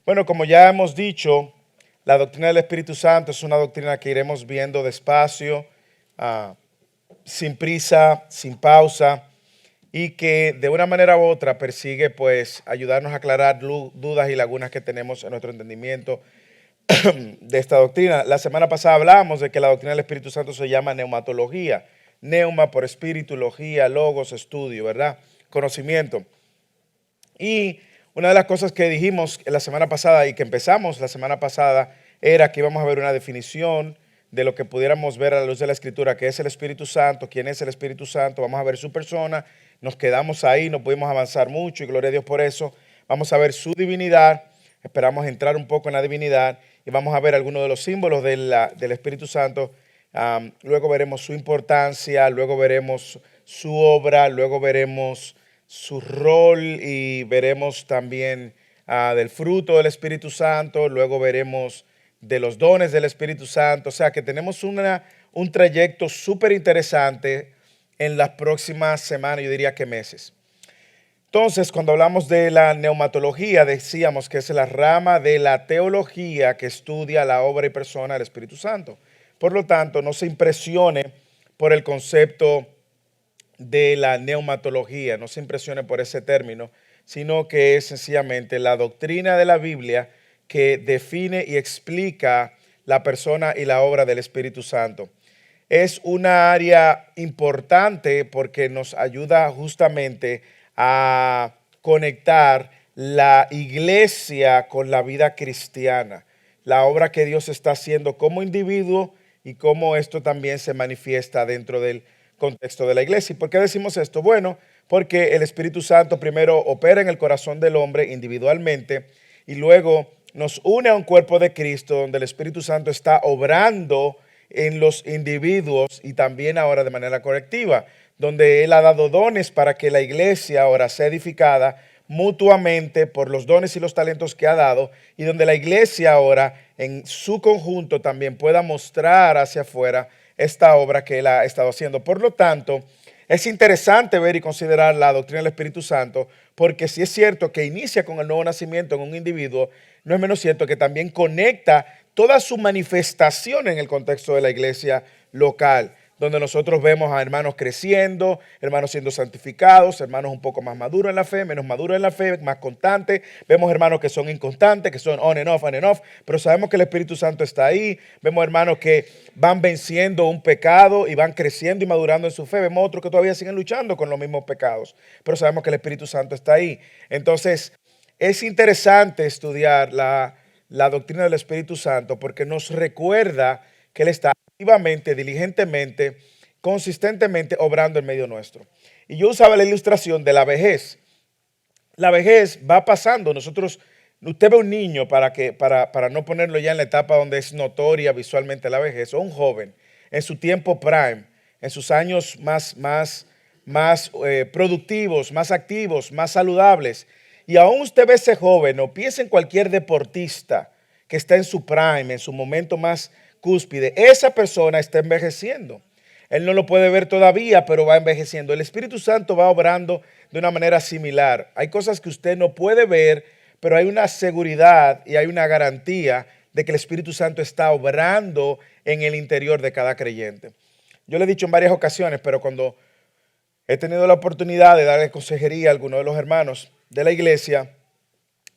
Bueno, como ya hemos dicho, la doctrina del Espíritu Santo es una doctrina que iremos viendo despacio, ah, sin prisa, sin pausa, y que de una manera u otra persigue pues ayudarnos a aclarar dudas y lagunas que tenemos en nuestro entendimiento de esta doctrina. La semana pasada hablamos de que la doctrina del Espíritu Santo se llama neumatología. Neuma por espíritu, logía, logos, estudio, ¿verdad? Conocimiento. Y una de las cosas que dijimos la semana pasada y que empezamos la semana pasada era que íbamos a ver una definición de lo que pudiéramos ver a la luz de la Escritura, que es el Espíritu Santo, quién es el Espíritu Santo, vamos a ver su persona, nos quedamos ahí, no pudimos avanzar mucho y gloria a Dios por eso. Vamos a ver su divinidad, esperamos entrar un poco en la divinidad y vamos a ver algunos de los símbolos del Espíritu Santo. Luego veremos su importancia, luego veremos su obra, luego veremos su rol y veremos también del fruto del Espíritu Santo, luego veremos de los dones del Espíritu Santo. O sea que tenemos un trayecto súper interesante en las próximas semanas, yo diría que meses. Entonces, cuando hablamos de la neumatología, decíamos que es la rama de la teología que estudia la obra y persona del Espíritu Santo. Por lo tanto, no se impresione por el concepto de la neumatología, no se impresione por ese término, sino que es sencillamente la doctrina de la Biblia que define y explica la persona y la obra del Espíritu Santo. Es una área importante porque nos ayuda justamente a conectar la iglesia con la vida cristiana, la obra que Dios está haciendo como individuo y cómo esto también se manifiesta dentro del contexto de la iglesia. ¿Y por qué decimos esto? Bueno, porque el Espíritu Santo primero opera en el corazón del hombre individualmente y luego nos une a un cuerpo de Cristo donde el Espíritu Santo está obrando en los individuos y también ahora de manera colectiva, donde Él ha dado dones para que la iglesia ahora sea edificada mutuamente por los dones y los talentos que ha dado y donde la iglesia ahora en su conjunto también pueda mostrar hacia afuera esta obra que Él ha estado haciendo. Por lo tanto, es interesante ver y considerar la doctrina del Espíritu Santo porque si es cierto que inicia con el nuevo nacimiento en un individuo, no es menos cierto que también conecta toda su manifestación en el contexto de la iglesia local, donde nosotros vemos a hermanos creciendo, hermanos siendo santificados, hermanos un poco más maduros en la fe, menos maduros en la fe, más constantes. Vemos hermanos que son inconstantes, que son on and off, pero sabemos que el Espíritu Santo está ahí. Vemos hermanos que van venciendo un pecado y van creciendo y madurando en su fe. Vemos otros que todavía siguen luchando con los mismos pecados, pero sabemos que el Espíritu Santo está ahí. Entonces, es interesante estudiar la doctrina del Espíritu Santo porque nos recuerda que Él está activamente, diligentemente, consistentemente obrando en medio nuestro. Y yo usaba la ilustración de la vejez. La vejez va pasando. Usted ve un niño para no ponerlo ya en la etapa donde es notoria visualmente la vejez, o un joven en su tiempo prime, en sus años más productivos, más activos, más saludables. Y aún usted ve ese joven o piensa en cualquier deportista que está en su prime, en su momento más cúspide, esa persona está envejeciendo. Él no lo puede ver todavía, pero va envejeciendo. El Espíritu Santo va obrando de una manera similar. Hay cosas que usted no puede ver, pero hay una seguridad y hay una garantía de que el Espíritu Santo está obrando en el interior de cada creyente. Yo le he dicho en varias ocasiones, pero cuando he tenido la oportunidad de darle consejería a algunos de los hermanos de la iglesia,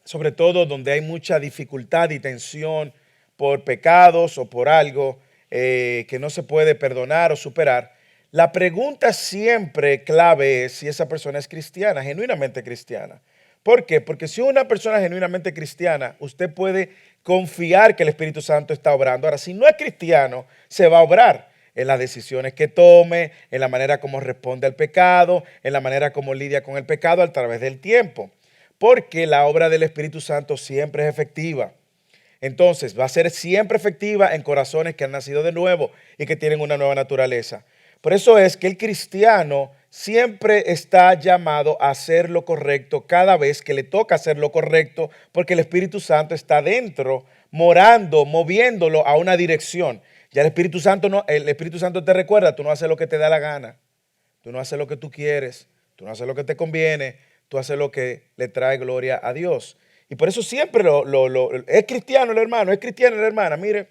sobre todo donde hay mucha dificultad y tensión por pecados o por algo que no se puede perdonar o superar, la pregunta siempre clave es si esa persona es cristiana, genuinamente cristiana. ¿Por qué? Porque si una persona es genuinamente cristiana, usted puede confiar que el Espíritu Santo está obrando. Ahora, si no es cristiano, se va a obrar en las decisiones que tome, en la manera como responde al pecado, en la manera como lidia con el pecado a través del tiempo. Porque la obra del Espíritu Santo siempre es efectiva. Entonces, va a ser siempre efectiva en corazones que han nacido de nuevo y que tienen una nueva naturaleza. Por eso es que el cristiano siempre está llamado a hacer lo correcto cada vez que le toca hacer lo correcto, porque el Espíritu Santo está dentro, morando, moviéndolo a una dirección. Ya el Espíritu Santo no, el Espíritu Santo te recuerda, tú no haces lo que te da la gana, tú no haces lo que tú quieres, tú no haces lo que te conviene, tú haces lo que le trae gloria a Dios. Y por eso siempre es cristiano el hermano, es cristiana la hermana. Mire,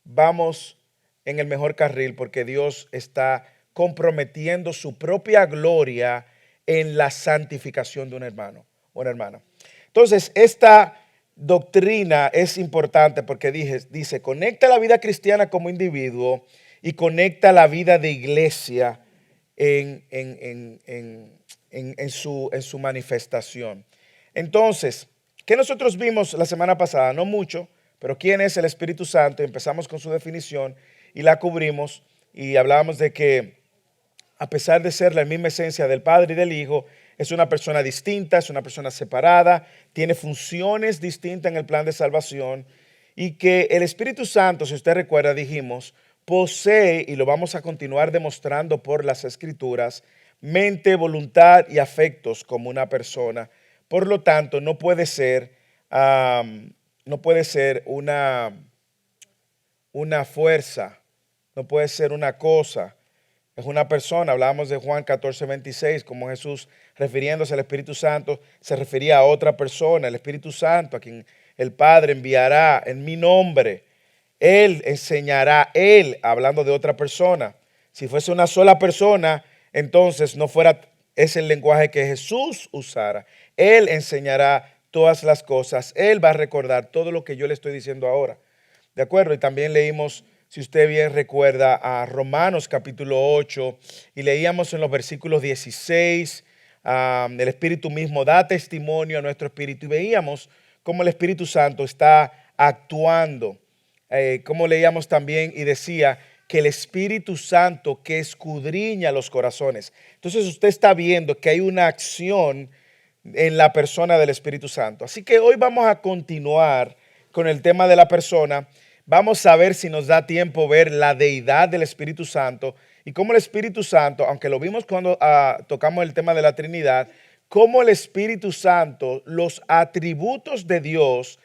vamos en el mejor carril porque Dios está comprometiendo su propia gloria en la santificación de un hermano o una hermana. Entonces, esta doctrina es importante porque dice, conecta la vida cristiana como individuo y conecta la vida de iglesia en su manifestación. Entonces, ¿qué nosotros vimos la semana pasada? No mucho, pero ¿quién es el Espíritu Santo? Empezamos con su definición y la cubrimos y hablábamos de que a pesar de ser la misma esencia del Padre y del Hijo, es una persona distinta, es una persona separada, tiene funciones distintas en el plan de salvación y que el Espíritu Santo, si usted recuerda, dijimos, posee, y lo vamos a continuar demostrando por las Escrituras, mente, voluntad y afectos como una persona. Por lo tanto, no puede ser una fuerza, no puede ser una cosa. Es una persona. Hablábamos de Juan 14:26, como Jesús, refiriéndose al Espíritu Santo, se refería a otra persona, el Espíritu Santo, a quien el Padre enviará en mi nombre. Él enseñará, Él, hablando de otra persona. Si fuese una sola persona, entonces no fuera ese el lenguaje que Jesús usara. Él enseñará todas las cosas. Él va a recordar todo lo que yo le estoy diciendo ahora. ¿De acuerdo? Y también leímos, si usted bien recuerda, a Romanos capítulo 8 y leíamos en los versículos 16, el Espíritu mismo da testimonio a nuestro espíritu y veíamos cómo el Espíritu Santo está actuando. Como leíamos también y decía que el Espíritu Santo que escudriña los corazones. Entonces usted está viendo que hay una acción en la persona del Espíritu Santo. Así que hoy vamos a continuar con el tema de la persona. Vamos a ver si nos da tiempo ver la deidad del Espíritu Santo y cómo el Espíritu Santo, aunque lo vimos cuando tocamos el tema de la Trinidad, cómo el Espíritu Santo, los atributos de Dios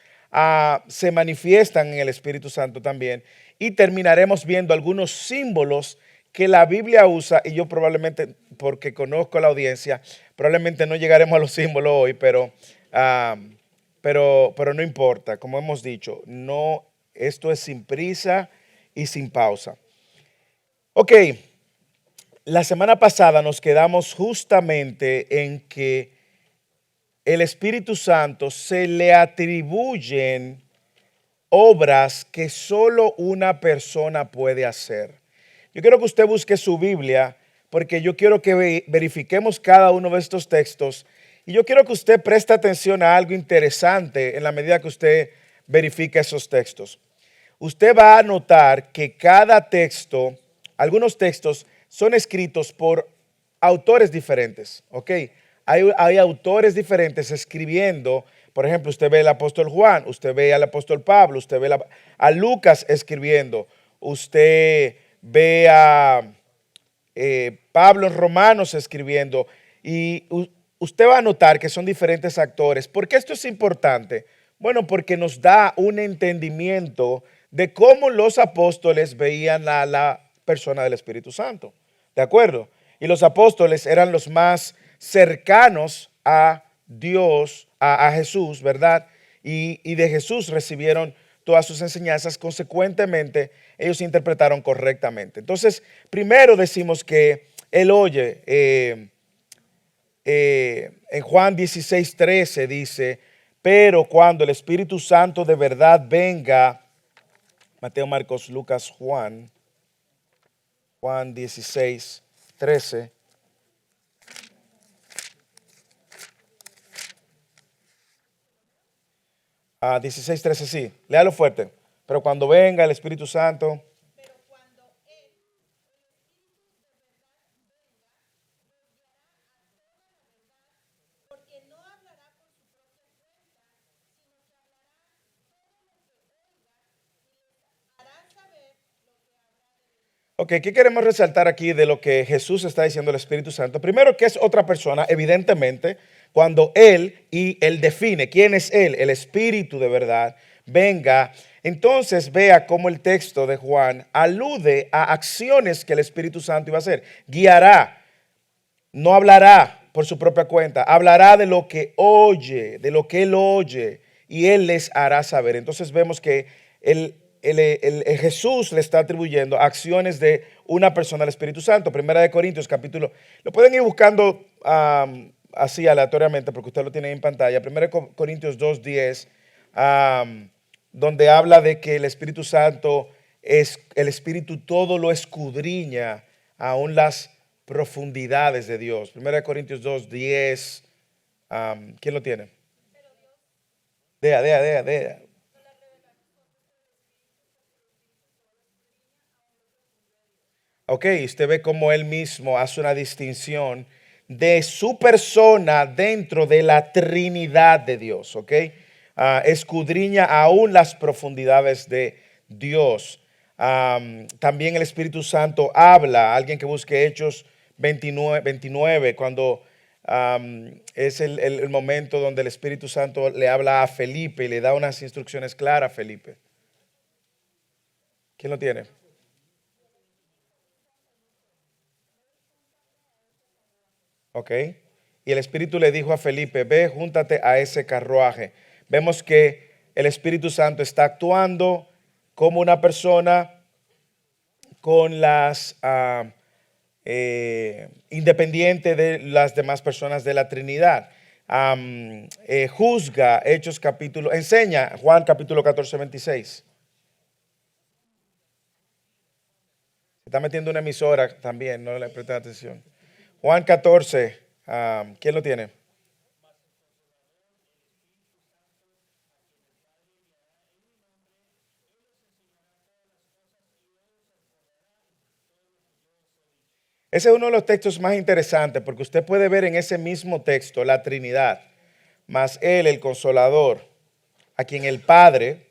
se manifiestan en el Espíritu Santo también. Y terminaremos viendo algunos símbolos que la Biblia usa, y yo probablemente, porque conozco la audiencia, probablemente no llegaremos a los símbolos hoy, pero no importa. Como hemos dicho, no, esto es sin prisa y sin pausa. Ok, la semana pasada nos quedamos justamente en que el Espíritu Santo se le atribuyen obras que solo una persona puede hacer. Yo quiero que usted busque su Biblia porque yo quiero que verifiquemos cada uno de estos textos y yo quiero que usted preste atención a algo interesante en la medida que usted verifique esos textos. Usted va a notar que cada texto, algunos textos son escritos por autores diferentes, ¿ok? Hay autores diferentes escribiendo. Por ejemplo, usted ve al apóstol Juan, usted ve al apóstol Pablo, usted ve a Lucas escribiendo, usted ve a Pablo en Romanos escribiendo y usted va a notar que son diferentes actores. ¿Por qué esto es importante? Bueno, porque nos da un entendimiento de cómo los apóstoles veían a la persona del Espíritu Santo. ¿De acuerdo? Y los apóstoles eran los más cercanos a Dios, a Jesús, ¿verdad? Y de Jesús recibieron todas sus enseñanzas. Consecuentemente, ellos interpretaron correctamente. Entonces, primero decimos que él oye, en Juan 16:13 dice, pero cuando el Espíritu Santo de verdad venga, Mateo, Marcos, Lucas, Juan 16:13. 16:13, sí, léalo fuerte. Pero cuando venga el Espíritu Santo. Ok, ¿qué queremos resaltar aquí de lo que Jesús está diciendo al Espíritu Santo? Primero, que es otra persona, evidentemente, cuando él define quién es él, el Espíritu de verdad, venga, entonces vea cómo el texto de Juan alude a acciones que el Espíritu Santo iba a hacer. Guiará, no hablará por su propia cuenta, hablará de lo que oye, de lo que él oye. y Él les hará saber. Entonces vemos que el Jesús le está atribuyendo acciones de una persona al Espíritu Santo. Primera de Corintios, capítulo, lo pueden ir buscando así aleatoriamente porque usted lo tiene en pantalla. Primera de Corintios 2:10, donde habla de que el Espíritu Santo es el Espíritu, todo lo escudriña, aún las profundidades de Dios. Primera de Corintios 2:10. ¿Quién lo tiene? Dea. Ok, usted ve cómo él mismo hace una distinción de su persona dentro de la Trinidad de Dios, ok. Escudriña aún las profundidades de Dios. También el Espíritu Santo habla, alguien que busque Hechos 29, cuando es el momento donde el Espíritu Santo le habla a Felipe y le da unas instrucciones claras a Felipe. ¿Quién lo tiene? Ok. Y el Espíritu le dijo a Felipe, ve, júntate a ese carruaje. Vemos que el Espíritu Santo está actuando como una persona con las independiente de las demás personas de la Trinidad. Juzga, Hechos capítulo, enseña Juan capítulo 14:26. Se está metiendo una emisora también, no le presté atención. Juan 14, ¿quién lo tiene? Ese es uno de los textos más interesantes porque usted puede ver en ese mismo texto la Trinidad, mas Él, el Consolador, a quien el Padre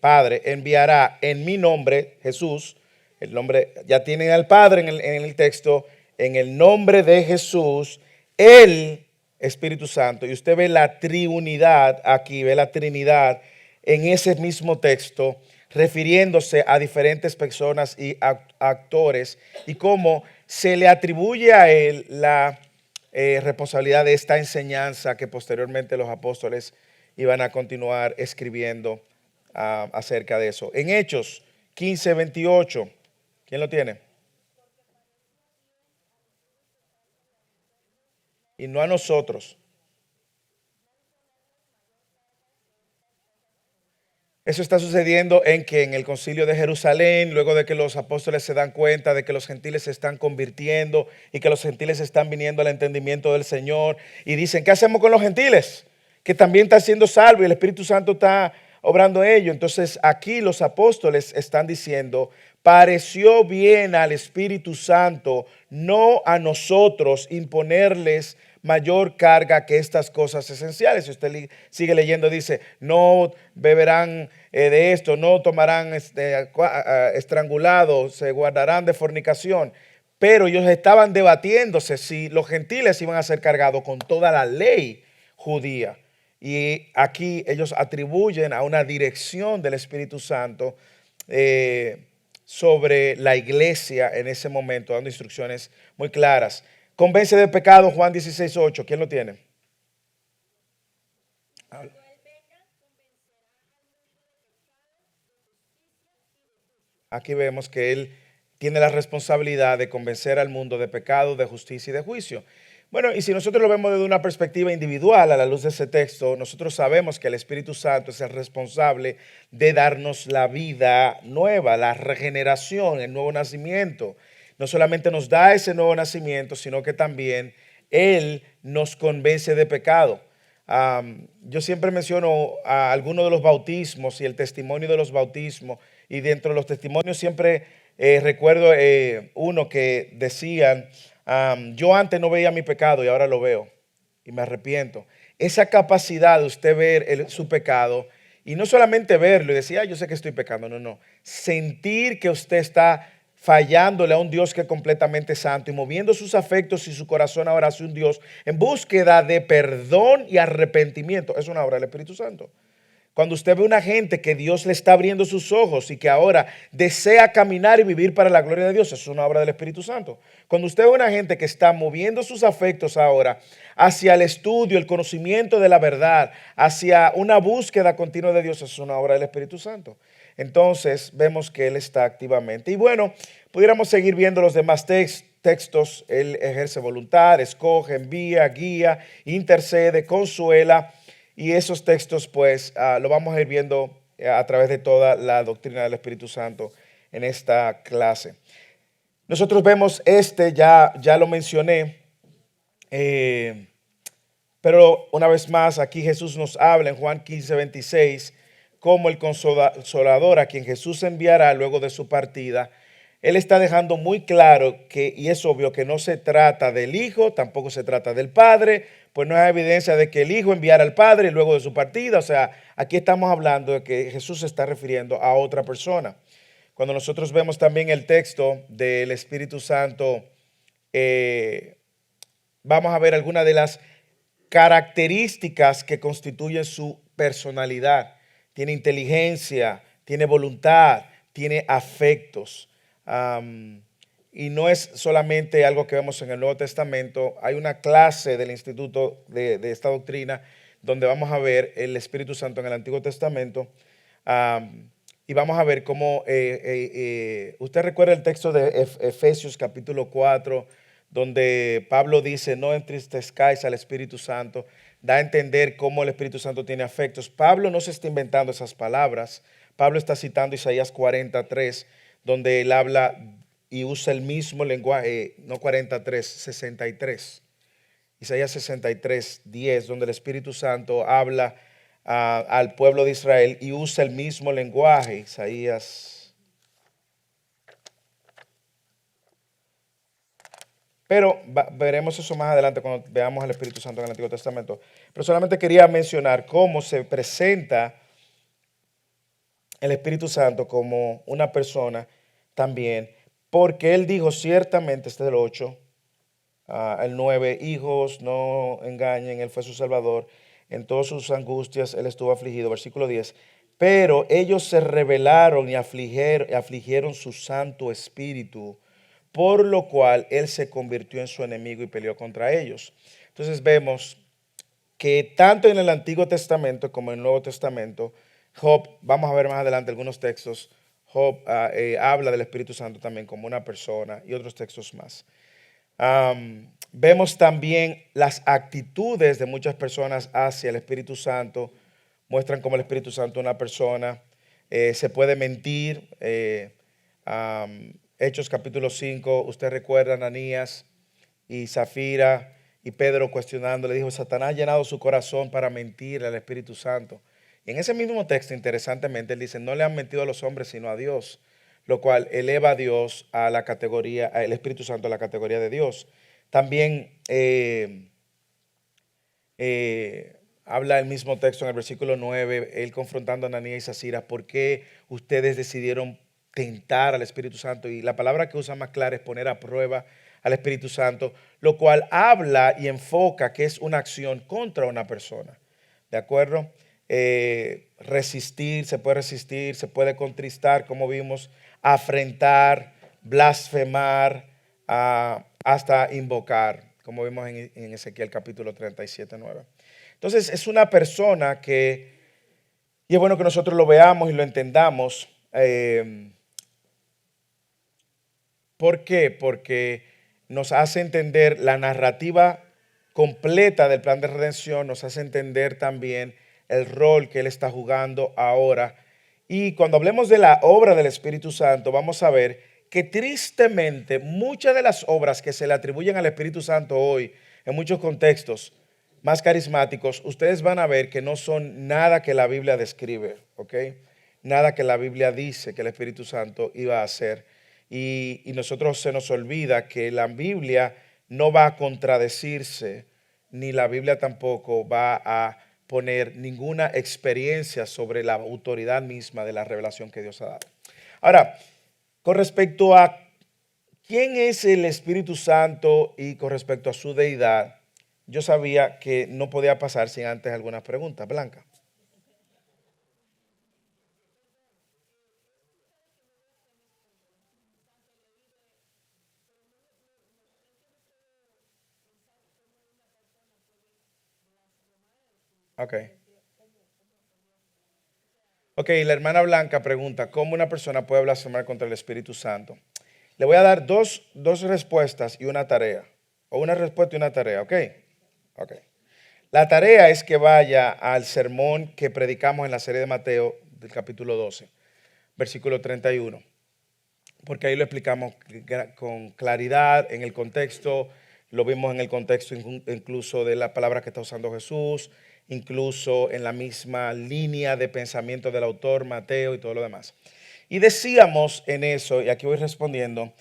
enviará en mi nombre, Jesús, el nombre, ya tienen al Padre en el texto, en el nombre de Jesús, el Espíritu Santo. Y usted ve la triunidad aquí, ve la Trinidad en ese mismo texto, refiriéndose a diferentes personas y actores y cómo se le atribuye a él la responsabilidad de esta enseñanza que posteriormente los apóstoles iban a continuar escribiendo acerca de eso. En Hechos 15:28, ¿quién lo tiene? Y no a nosotros. Eso está sucediendo en el concilio de Jerusalén, luego de que los apóstoles se dan cuenta de que los gentiles se están convirtiendo y que los gentiles están viniendo al entendimiento del Señor y dicen, ¿qué hacemos con los gentiles? Que también están siendo salvos y el Espíritu Santo está obrando ello. Entonces aquí los apóstoles están diciendo, pareció bien al Espíritu Santo, no a nosotros, imponerles mayor carga que estas cosas esenciales. Si usted sigue leyendo, dice, no beberán de esto, no tomarán estrangulado, se guardarán de fornicación. Pero ellos estaban debatiéndose si los gentiles iban a ser cargados con toda la ley judía. Y aquí ellos atribuyen a una dirección del Espíritu Santo sobre la iglesia en ese momento, dando instrucciones muy claras. Convence de pecado, Juan 16:8. ¿Quién lo tiene? Aquí vemos que Él tiene la responsabilidad de convencer al mundo de pecado, de justicia y de juicio. Bueno, y si nosotros lo vemos desde una perspectiva individual a la luz de ese texto, nosotros sabemos que el Espíritu Santo es el responsable de darnos la vida nueva, la regeneración, el nuevo nacimiento. No solamente nos da ese nuevo nacimiento, sino que también Él nos convence de pecado. Yo siempre menciono a algunos de los bautismos y el testimonio de los bautismos, y dentro de los testimonios siempre recuerdo uno que decían, yo antes no veía mi pecado y ahora lo veo y me arrepiento. Esa capacidad de usted ver su pecado y no solamente verlo y decir, yo sé que estoy pecando, no. Sentir que usted está fallándole a un Dios que es completamente santo y moviendo sus afectos y su corazón ahora hacia un Dios en búsqueda de perdón y arrepentimiento. Es una obra del Espíritu Santo. Cuando usted ve una gente que Dios le está abriendo sus ojos y que ahora desea caminar y vivir para la gloria de Dios, eso es una obra del Espíritu Santo. Cuando usted ve una gente que está moviendo sus afectos ahora hacia el estudio, el conocimiento de la verdad, hacia una búsqueda continua de Dios, eso es una obra del Espíritu Santo. Entonces vemos que Él está activamente. Y bueno, pudiéramos seguir viendo los demás textos. Él ejerce voluntad, escoge, envía, guía, intercede, consuela. Y esos textos pues lo vamos a ir viendo a través de toda la doctrina del Espíritu Santo en esta clase. Nosotros vemos ya lo mencioné, pero una vez más aquí Jesús nos habla en Juan 15:26 como el consolador a quien Jesús enviará luego de su partida. Él está dejando muy claro que, y es obvio que no se trata del Hijo, tampoco se trata del Padre, pues no hay evidencia de que el Hijo enviara al Padre luego de su partida. O sea, aquí estamos hablando de que Jesús se está refiriendo a otra persona. Cuando nosotros vemos también el texto del Espíritu Santo, vamos a ver algunas de las características que constituyen su personalidad. Tiene inteligencia, tiene voluntad, tiene afectos. Y no es solamente algo que vemos en el Nuevo Testamento. Hay una clase del Instituto de esta doctrina donde vamos a ver el Espíritu Santo en el Antiguo Testamento. Y vamos a ver cómo, usted recuerda el texto de Efesios capítulo 4, donde Pablo dice, no entristezcáis al Espíritu Santo. Da a entender cómo el Espíritu Santo tiene afectos. Pablo no se está inventando esas palabras. Pablo está citando Isaías 43, donde él habla y usa el mismo lenguaje, no 43, 63. Isaías 63, 10, donde el Espíritu Santo habla al pueblo de Israel y usa el mismo lenguaje. Isaías. Pero veremos eso más adelante cuando veamos al Espíritu Santo en el Antiguo Testamento. Pero solamente quería mencionar cómo se presenta el Espíritu Santo como una persona también, porque Él dijo ciertamente, este es el 8, el 9, hijos, no engañen, Él fue su Salvador, en todas sus angustias Él estuvo afligido, versículo 10, pero ellos se rebelaron y afligieron su Santo Espíritu, por lo cual Él se convirtió en su enemigo y peleó contra ellos. Entonces vemos que tanto en el Antiguo Testamento como en el Nuevo Testamento, Job, vamos a ver más adelante algunos textos, Job habla del Espíritu Santo también como una persona y otros textos más. Vemos también las actitudes de muchas personas hacia el Espíritu Santo, muestran como el Espíritu Santo es una persona, se puede mentir. Hechos capítulo 5, usted recuerda a Ananías y Zafira y Pedro cuestionando, le dijo, Satanás ha llenado su corazón para mentir al Espíritu Santo. Y en ese mismo texto, interesantemente, él dice, no le han mentido a los hombres, sino a Dios, lo cual eleva a Dios a la categoría, el Espíritu Santo a la categoría de Dios. También habla el mismo texto en el versículo 9, él confrontando a Ananías y Zafira, ¿por qué ustedes decidieron tentar al Espíritu Santo? Y la palabra que usa más clara es poner a prueba al Espíritu Santo, lo cual habla y enfoca que es una acción contra una persona. ¿De acuerdo? Resistir, se puede contristar, como vimos, afrentar, blasfemar, hasta invocar, como vimos en Ezequiel capítulo 37, 9. Entonces es una persona que, y es bueno que nosotros lo veamos y lo entendamos. ¿Por qué? Porque nos hace entender la narrativa completa del plan de redención, nos hace entender también el rol que Él está jugando ahora. Y cuando hablemos de la obra del Espíritu Santo, vamos a ver que tristemente muchas de las obras que se le atribuyen al Espíritu Santo hoy, en muchos contextos más carismáticos, ustedes van a ver que no son nada que la Biblia describe, ¿ok? Nada que la Biblia dice que el Espíritu Santo iba a hacer. Y nosotros se nos olvida que la Biblia no va a contradecirse, ni la Biblia tampoco va a poner ninguna experiencia sobre la autoridad misma de la revelación que Dios ha dado. Ahora, con respecto a quién es el Espíritu Santo y con respecto a su deidad, yo sabía que no podía pasar sin antes algunas preguntas. Blanca. Ok. Ok, la hermana Blanca pregunta, ¿cómo una persona puede blasfemar contra el Espíritu Santo? Le voy a dar dos respuestas y una tarea. O una respuesta y una tarea, ¿ok? Ok. La tarea es que vaya al sermón que predicamos en la serie de Mateo del capítulo 12, versículo 31, porque ahí lo explicamos con claridad en el contexto, lo vimos en el contexto incluso de la palabra que está usando Jesús, incluso en la misma línea de pensamiento del autor Mateo y todo lo demás. Y decíamos en eso, y aquí voy respondiendo,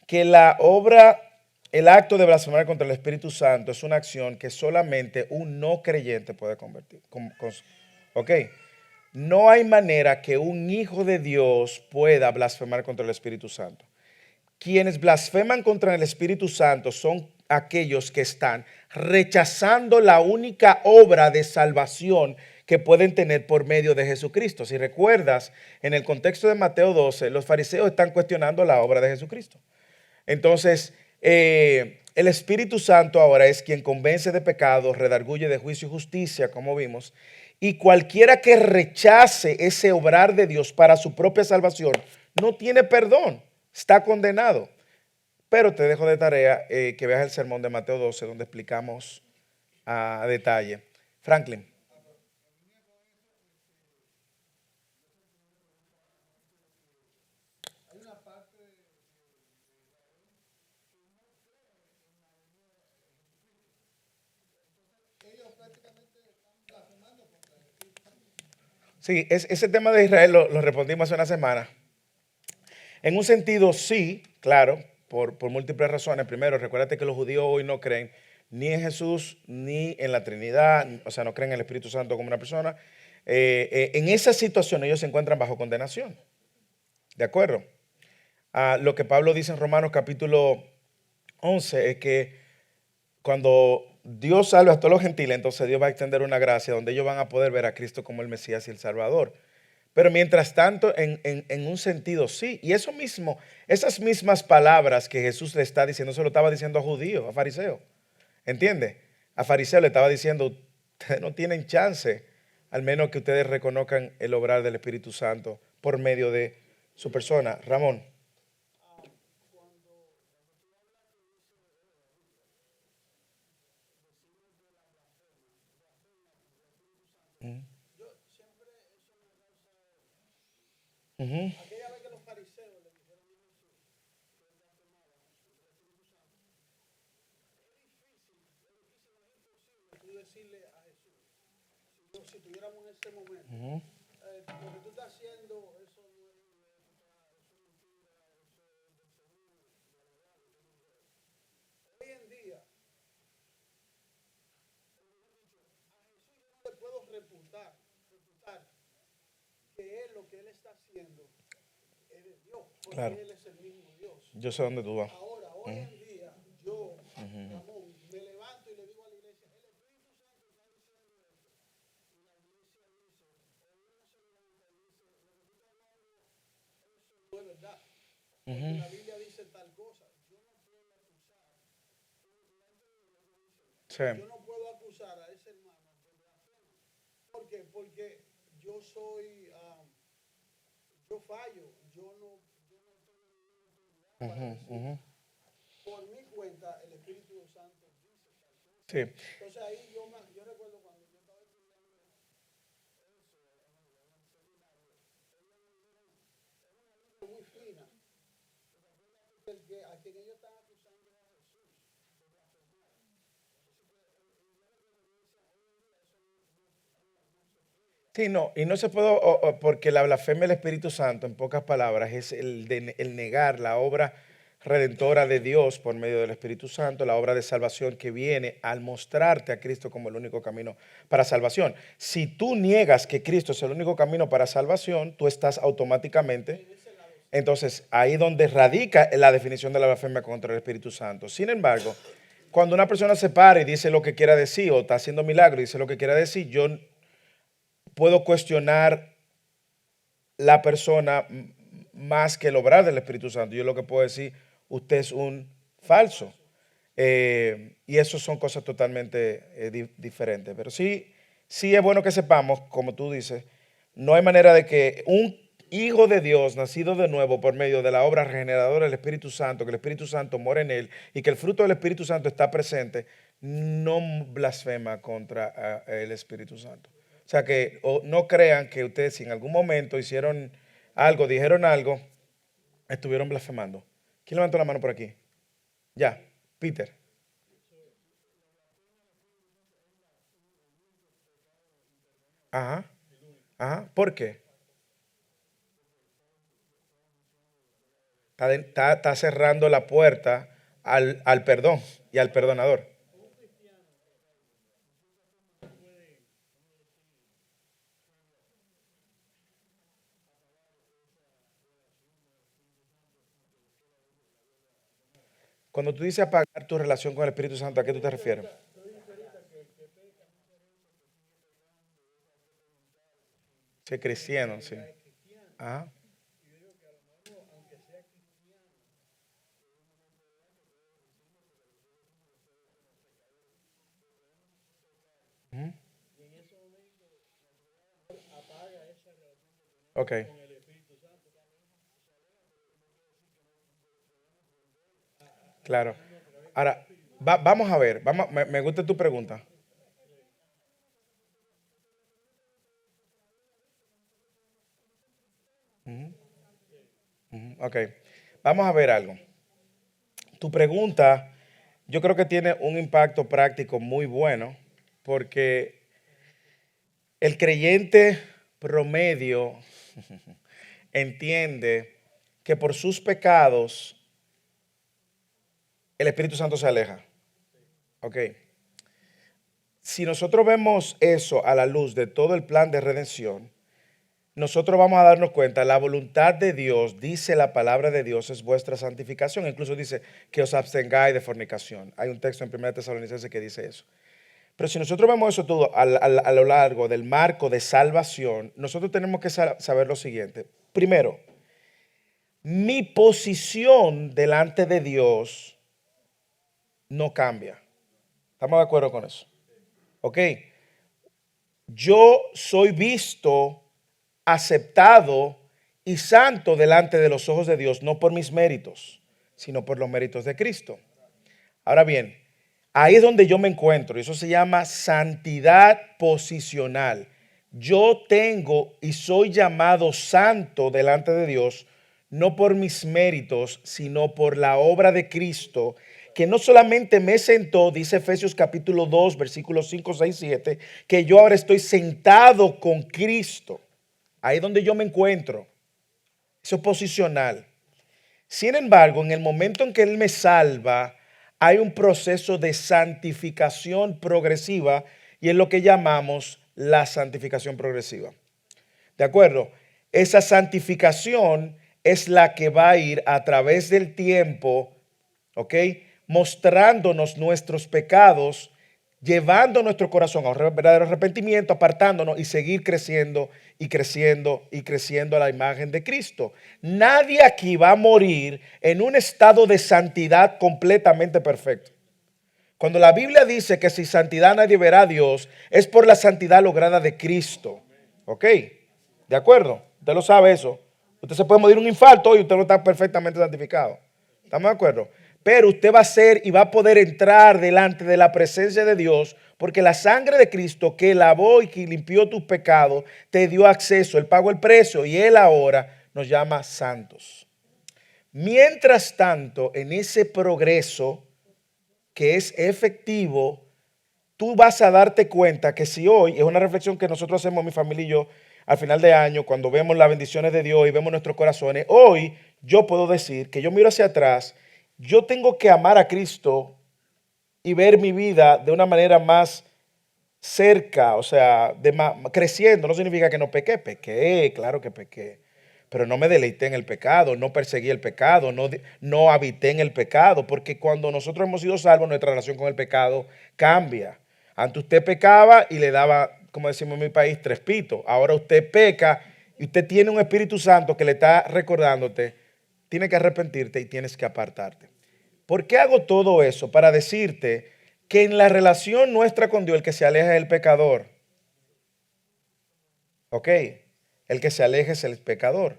que la obra, el acto de blasfemar contra el Espíritu Santo es una acción que solamente un no creyente puede convertir. ¿Ok? No hay manera que un hijo de Dios pueda blasfemar contra el Espíritu Santo. Quienes blasfeman contra el Espíritu Santo son aquellos que están rechazando la única obra de salvación que pueden tener por medio de Jesucristo. Si recuerdas, en el contexto de Mateo 12, los fariseos están cuestionando la obra de Jesucristo. Entonces, el Espíritu Santo ahora es quien convence de pecado, redarguye de juicio y justicia, como vimos, y cualquiera que rechace ese obrar de Dios para su propia salvación no tiene perdón, está condenado. Pero te dejo de tarea que veas el sermón de Mateo 12, donde explicamos a detalle. Franklin. Sí, ese tema de Israel lo respondimos hace una semana. En un sentido, sí, claro, por múltiples razones. Primero, recuérdate que los judíos hoy no creen ni en Jesús ni en la Trinidad, o sea, no creen en el Espíritu Santo como una persona. En esa situación ellos se encuentran bajo condenación. ¿De acuerdo? Lo que Pablo dice en Romanos capítulo 11 es que cuando Dios salve a todos los gentiles, entonces Dios va a extender una gracia donde ellos van a poder ver a Cristo como el Mesías y el Salvador. Pero mientras tanto, en un sentido, sí. Y eso mismo, esas mismas palabras que Jesús le está diciendo, se lo estaba diciendo a judíos, a fariseos. ¿Entiende? A fariseos le estaba diciendo, ustedes no tienen chance, al menos que ustedes reconozcan el obrar del Espíritu Santo por medio de su persona. Ramón. Ujú. Ujú. Claro. Yo sé dónde tú vas. Ujú. Ujú. Sí. Ujú, ujú. Sí. Sí, no, y no se puede, porque la blasfemia del Espíritu Santo, en pocas palabras, es el negar la obra redentora de Dios por medio del Espíritu Santo, la obra de salvación que viene al mostrarte a Cristo como el único camino para salvación. Si tú niegas que Cristo es el único camino para salvación, tú estás automáticamente, entonces ahí donde radica la definición de la blasfemia contra el Espíritu Santo. Sin embargo, cuando una persona se para y dice lo que quiera decir, o está haciendo milagro y dice lo que quiera decir, yo puedo cuestionar la persona más que el obrar del Espíritu Santo. Yo lo que puedo decir, usted es un falso. Y eso son cosas totalmente diferentes. Pero sí, sí es bueno que sepamos, como tú dices, no hay manera de que un hijo de Dios, nacido de nuevo por medio de la obra regeneradora del Espíritu Santo, que el Espíritu Santo mora en él y que el fruto del Espíritu Santo está presente, no blasfema contra el Espíritu Santo. O sea que no crean que ustedes si en algún momento hicieron algo, dijeron algo, estuvieron blasfemando. ¿Quién levantó la mano por aquí? Ya, Peter. Ajá, ajá. ¿Por qué? Está cerrando la puerta al perdón y al perdonador. Cuando tú dices apagar tu relación con el Espíritu Santo, ¿a qué tú te refieres? Sí, cristiano, sí. Ajá. Ujú. Ok, claro. Ahora, vamos a ver, me gusta tu pregunta. Ujú, ujú, ok, vamos a ver algo. Tu pregunta, yo creo que tiene un impacto práctico muy bueno, porque el creyente promedio entiende que por sus pecados el Espíritu Santo se aleja. Ok. Si nosotros vemos eso a la luz de todo el plan de redención, nosotros vamos a darnos cuenta, la voluntad de Dios, dice la palabra de Dios, es vuestra santificación. Incluso dice que os abstengáis de fornicación. Hay un texto en 1 Tesalonicenses que dice eso. Pero si nosotros vemos eso todo a lo largo del marco de salvación, nosotros tenemos que saber lo siguiente. Primero, mi posición delante de Dios no cambia. ¿Estamos de acuerdo con eso? Ok. Yo soy visto, aceptado y santo delante de los ojos de Dios, no por mis méritos, sino por los méritos de Cristo. Ahora bien, ahí es donde yo me encuentro y eso se llama santidad posicional. Yo tengo y soy llamado santo delante de Dios, no por mis méritos, sino por la obra de Cristo, que no solamente me sentó, dice Efesios capítulo 2, versículos 5, 6, 7, que yo ahora estoy sentado con Cristo. Ahí es donde yo me encuentro. Eso es posicional. Sin embargo, en el momento en que Él me salva, hay un proceso de santificación progresiva y es lo que llamamos la santificación progresiva. ¿De acuerdo? Esa santificación es la que va a ir a través del tiempo, ¿ok? Mostrándonos nuestros pecados, llevando nuestro corazón a un verdadero arrepentimiento, apartándonos y seguir creciendo y creciendo y creciendo a la imagen de Cristo. Nadie aquí va a morir en un estado de santidad completamente perfecto. Cuando la Biblia dice que sin santidad nadie verá a Dios, es por la santidad lograda de Cristo. ¿Ok? ¿De acuerdo? Usted lo sabe eso. Usted se puede morir un infarto y usted no está perfectamente santificado. ¿Estamos de acuerdo? Pero usted va a ser y va a poder entrar delante de la presencia de Dios porque la sangre de Cristo que lavó y que limpió tus pecados te dio acceso. Él pagó el precio y Él ahora nos llama santos. Mientras tanto, en ese progreso que es efectivo, tú vas a darte cuenta que si hoy, es una reflexión que nosotros hacemos, mi familia y yo, al final de año, cuando vemos las bendiciones de Dios y vemos nuestros corazones, hoy yo puedo decir que yo miro hacia atrás, yo tengo que amar a Cristo y ver mi vida de una manera más cerca, o sea, creciendo. No significa que no pequé, pequé, claro que pequé. Pero no me deleité en el pecado, no perseguí el pecado, no habité en el pecado, porque cuando nosotros hemos sido salvos, nuestra relación con el pecado cambia. Antes usted pecaba y le daba, como decimos en mi país, tres pitos. Ahora usted peca y usted tiene un Espíritu Santo que le está recordándote, tienes que arrepentirte y tienes que apartarte. ¿Por qué hago todo eso? Para decirte que en la relación nuestra con Dios, el que se aleja es el pecador. Ok, el que se aleja es el pecador.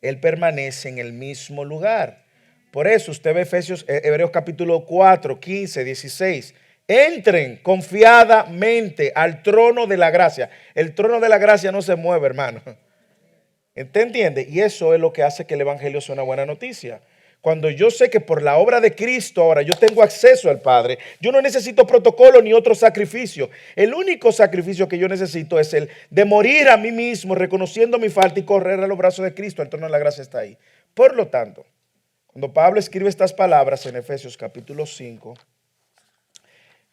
Él permanece en el mismo lugar. Por eso usted ve Hebreos capítulo 4, 15, 16. Entren confiadamente al trono de la gracia. El trono de la gracia no se mueve, hermano. ¿Usted entiende? Y eso es lo que hace que el evangelio sea una buena noticia. Cuando yo sé que por la obra de Cristo ahora yo tengo acceso al Padre, yo no necesito protocolo ni otro sacrificio. El único sacrificio que yo necesito es el de morir a mí mismo, reconociendo mi falta y correr a los brazos de Cristo. El trono de la gracia está ahí. Por lo tanto, cuando Pablo escribe estas palabras en Efesios capítulo 5,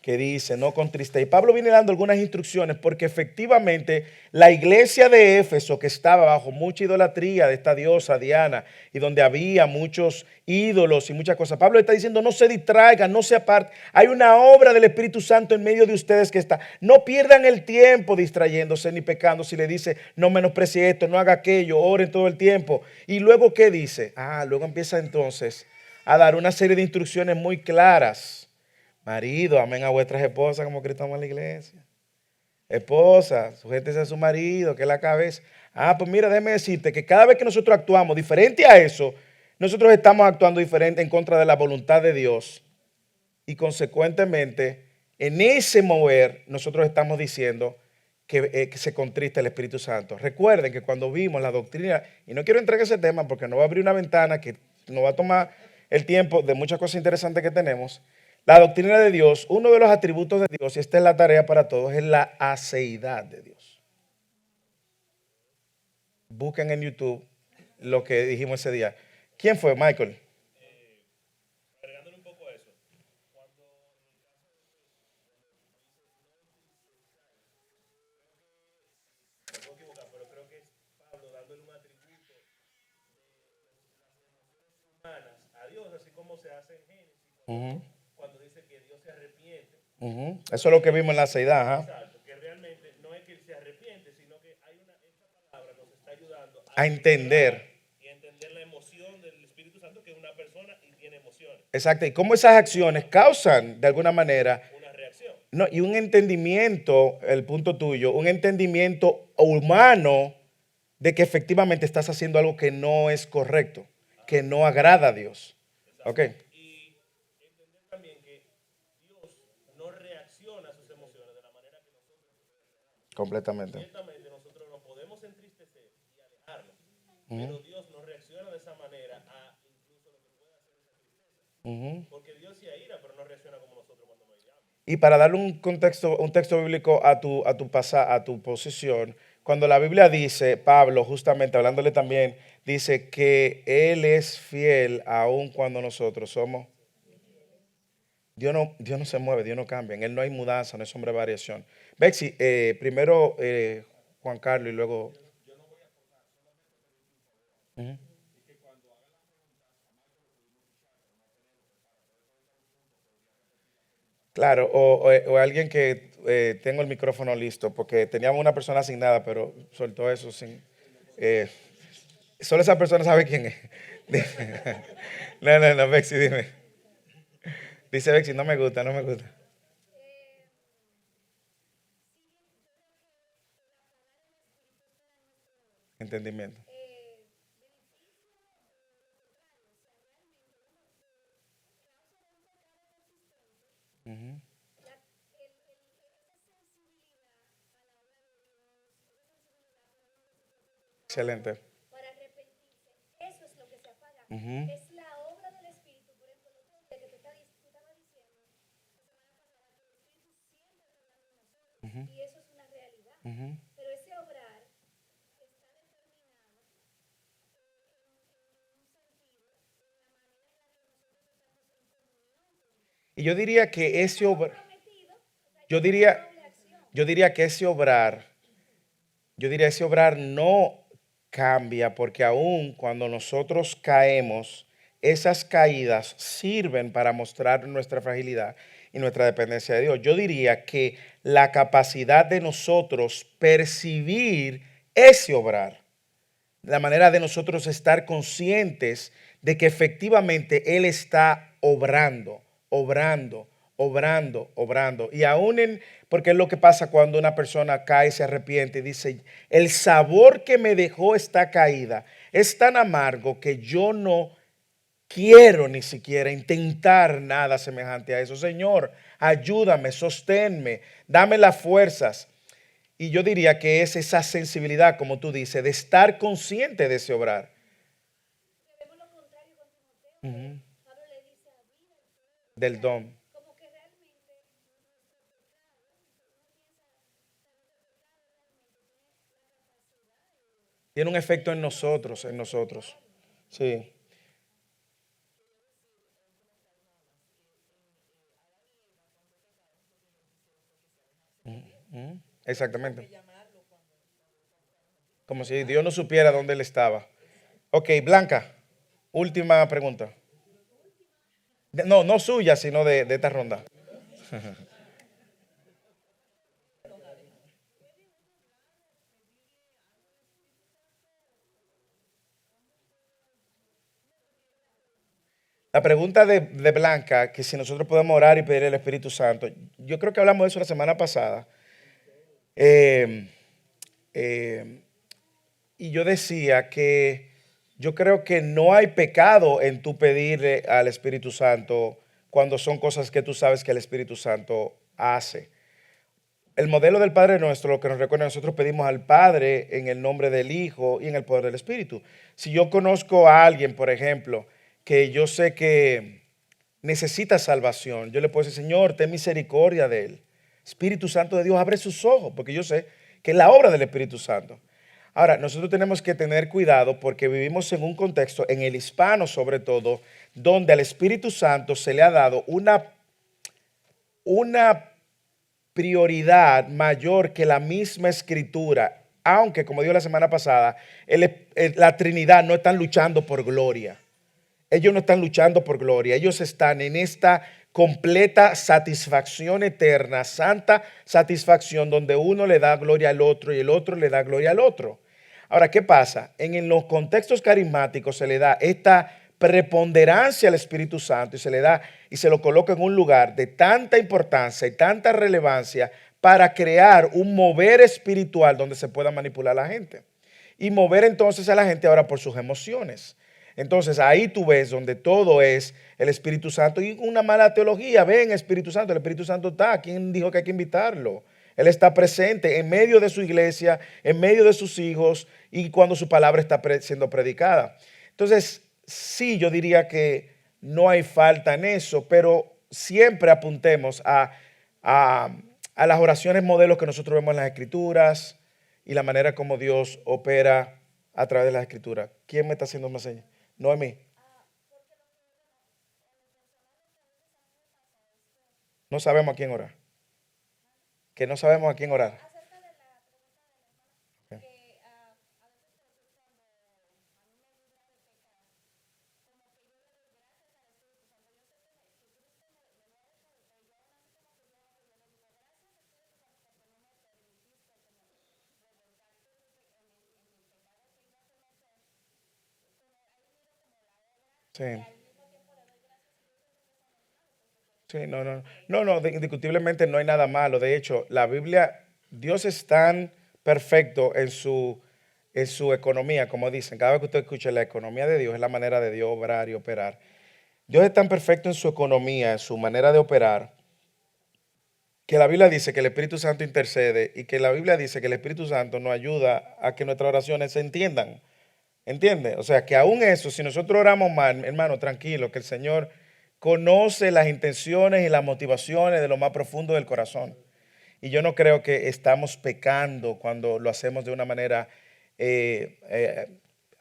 que dice, no contristéis. Pablo viene dando algunas instrucciones porque efectivamente la iglesia de Éfeso, que estaba bajo mucha idolatría de esta diosa Diana y donde había muchos ídolos y muchas cosas, Pablo está diciendo, no se distraigan, no se aparten. Hay una obra del Espíritu Santo en medio de ustedes que está. No pierdan el tiempo distrayéndose ni pecando. Si le dice, no menosprecie esto, no haga aquello, oren todo el tiempo. Y luego, ¿qué dice? Luego empieza entonces a dar una serie de instrucciones muy claras. Marido, amen a vuestras esposas como Cristo ama a la iglesia. Esposa, sujétese a su marido, que es la cabeza. Pues mira, déjeme decirte que cada vez que nosotros actuamos diferente a eso, nosotros estamos actuando diferente en contra de la voluntad de Dios. Y consecuentemente, en ese mover, nosotros estamos diciendo que se contrista el Espíritu Santo. Recuerden que cuando vimos la doctrina, y no quiero entrar en ese tema porque no va a abrir una ventana que nos va a tomar el tiempo de muchas cosas interesantes que tenemos. La doctrina de Dios, uno de los atributos de Dios, y esta es la tarea para todos, es la aceidad de Dios. Busquen en YouTube lo que dijimos ese día. ¿Quién fue, Michael? Agregándole un poco a eso, me puedo equivocar, pero creo que es Pablo dándole un atributo humanas a Dios, así como se hace en Génesis, cuando dice que Dios se arrepiente. Eso es lo que vimos en la aceidad. Exacto, que realmente no es que él se arrepiente, sino que hay esta palabra nos está ayudando A entender. y a entender la emoción del Espíritu Santo, que es una persona y tiene emociones, Exacto. Y cómo esas acciones causan, de alguna manera, una reacción. no, y un entendimiento, el punto tuyo, un entendimiento humano de que efectivamente estás haciendo algo que no es correcto, que no agrada a Dios. Ok. Y entender también que Dios no reacciona a sus emociones de la manera que nosotros. Completamente. Ciertamente nosotros nos podemos entristecer y alejarnos, pero Dios no reacciona de esa manera a incluso lo que pueda hacer esa tristeza. Porque Dios se aira, pero no reacciona como nosotros cuando nos airamos. Y para darle un texto bíblico a tu posición, cuando la Biblia dice, Pablo, justamente hablándole también, dice que Él es fiel aun cuando nosotros somos. Dios no se mueve, Dios no cambia. En Él no hay mudanza, no es hombre de variación. Bexy, primero Juan Carlos y luego. Ujú. Claro, o alguien que tengo el micrófono listo, porque teníamos una persona asignada, pero soltó eso sin. eh, Solo esa persona sabe quién es. No, Bexy, dime. Dice Bexy, no me gusta, no me gusta. Entendimiento. Ujú. Excelente. Para arrepentirse. Eso es lo que se apaga. Ujú. Es la obra del Espíritu. Por ejemplo, el otro día que tú estabas diciendo, la semana pasada, que el Espíritu siempre está hablando de nosotros. Y eso es una realidad. Ujú. Pero ese obrar está determinado Y yo diría que ese obrar, prometido. O sea, yo que es una diría, doble acción. yo diría que ese obrar no cambia porque aún cuando nosotros caemos, esas caídas sirven para mostrar nuestra fragilidad y nuestra dependencia de Dios. Yo diría que la capacidad de nosotros percibir ese obrar, la manera de nosotros estar conscientes de que efectivamente Él está obrando, obrando, obrando. Y aún porque es lo que pasa cuando una persona cae, se arrepiente y dice, el sabor que me dejó esta caída es tan amargo que yo no quiero ni siquiera intentar nada semejante a eso. Señor, ayúdame, sosténme, dame las fuerzas. Y yo diría que es esa sensibilidad, como tú dices, de estar consciente de ese obrar. Vemos lo contrario con Timoteo. Pablo le dice a vida Del don. como que realmente nuestro pecado, Tiene un efecto en nosotros, en nosotros. Sí. Exactamente. Como si Dios no supiera dónde él estaba. Ok, Blanca, última pregunta. No, no suya, sino de esta ronda. La pregunta de Blanca, que si nosotros podemos orar y pedir el Espíritu Santo, yo creo que hablamos de eso la semana pasada. Eh, eh, y yo decía que yo creo que no hay pecado en tu pedirle al Espíritu Santo cuando son cosas que tú sabes que el Espíritu Santo hace. El modelo del Padre Nuestro, lo que nos recuerda, nosotros pedimos al Padre en el nombre del Hijo y en el poder del Espíritu. Si yo conozco a alguien, por ejemplo, que yo sé que necesita salvación, yo le puedo decir, Señor, ten misericordia de él. Espíritu Santo de Dios, abre sus ojos, porque yo sé que es la obra del Espíritu Santo. Ahora, nosotros tenemos que tener cuidado porque vivimos en un contexto, en el hispano sobre todo, donde al Espíritu Santo se le ha dado una prioridad mayor que la misma escritura, aunque como dijo la semana pasada, la Trinidad no están luchando por gloria. Ellos no están luchando por gloria, ellos están en esta completa satisfacción eterna, santa satisfacción donde uno le da gloria al otro y el otro le da gloria al otro. Ahora, ¿qué pasa? En los contextos carismáticos se le da esta preponderancia al Espíritu Santo y se le da y se lo coloca en un lugar de tanta importancia y tanta relevancia para crear un mover espiritual donde se pueda manipular a la gente y mover entonces a la gente ahora por sus emociones. Entonces ahí tú ves donde todo es el Espíritu Santo y una mala teología. Ven, Espíritu Santo, el Espíritu Santo está. ¿Quién dijo que hay que invitarlo? Él está presente en medio de su iglesia, en medio de sus hijos y cuando su palabra está siendo predicada. Entonces, sí, yo diría que no hay falta en eso, pero siempre apuntemos a las oraciones modelos que nosotros vemos en las Escrituras y la manera como Dios opera a través de las Escrituras. ¿Quién me está haciendo más señas? Noemí. No sabemos a quién orar. Que no sabemos a quién orar. acerca de la pregunta de la hermana, que a veces nosotros cuando a mí me gusta de pecar, como que yo le doy gracias al Espíritu Santo. Yo sé que tú me voy a dejar, pero yo aún así como que yo le digo gracias Espíritu Santo porque no me permitiste como revolcarte en mi pecado, que iba a ser merced. Como ahí miro como la obra y Sí. al mismo tiempo le doy gracias a Dios en esa manera, porque Sí, no, no, no, no, indiscutiblemente no hay nada malo. De hecho, la Biblia, Dios es tan perfecto en su economía, como dicen. Cada vez que usted escucha la economía de Dios, es la manera de Dios obrar y operar. Dios es tan perfecto en su economía, en su manera de operar, que la Biblia dice que el Espíritu Santo intercede y que la Biblia dice que el Espíritu Santo nos ayuda a que nuestras oraciones se entiendan. ¿Entiende? O sea, que aún eso, si nosotros oramos mal, hermano, tranquilo, que el Señor conoce las intenciones y las motivaciones de lo más profundo del corazón. Y yo no creo que estamos pecando cuando lo hacemos de una manera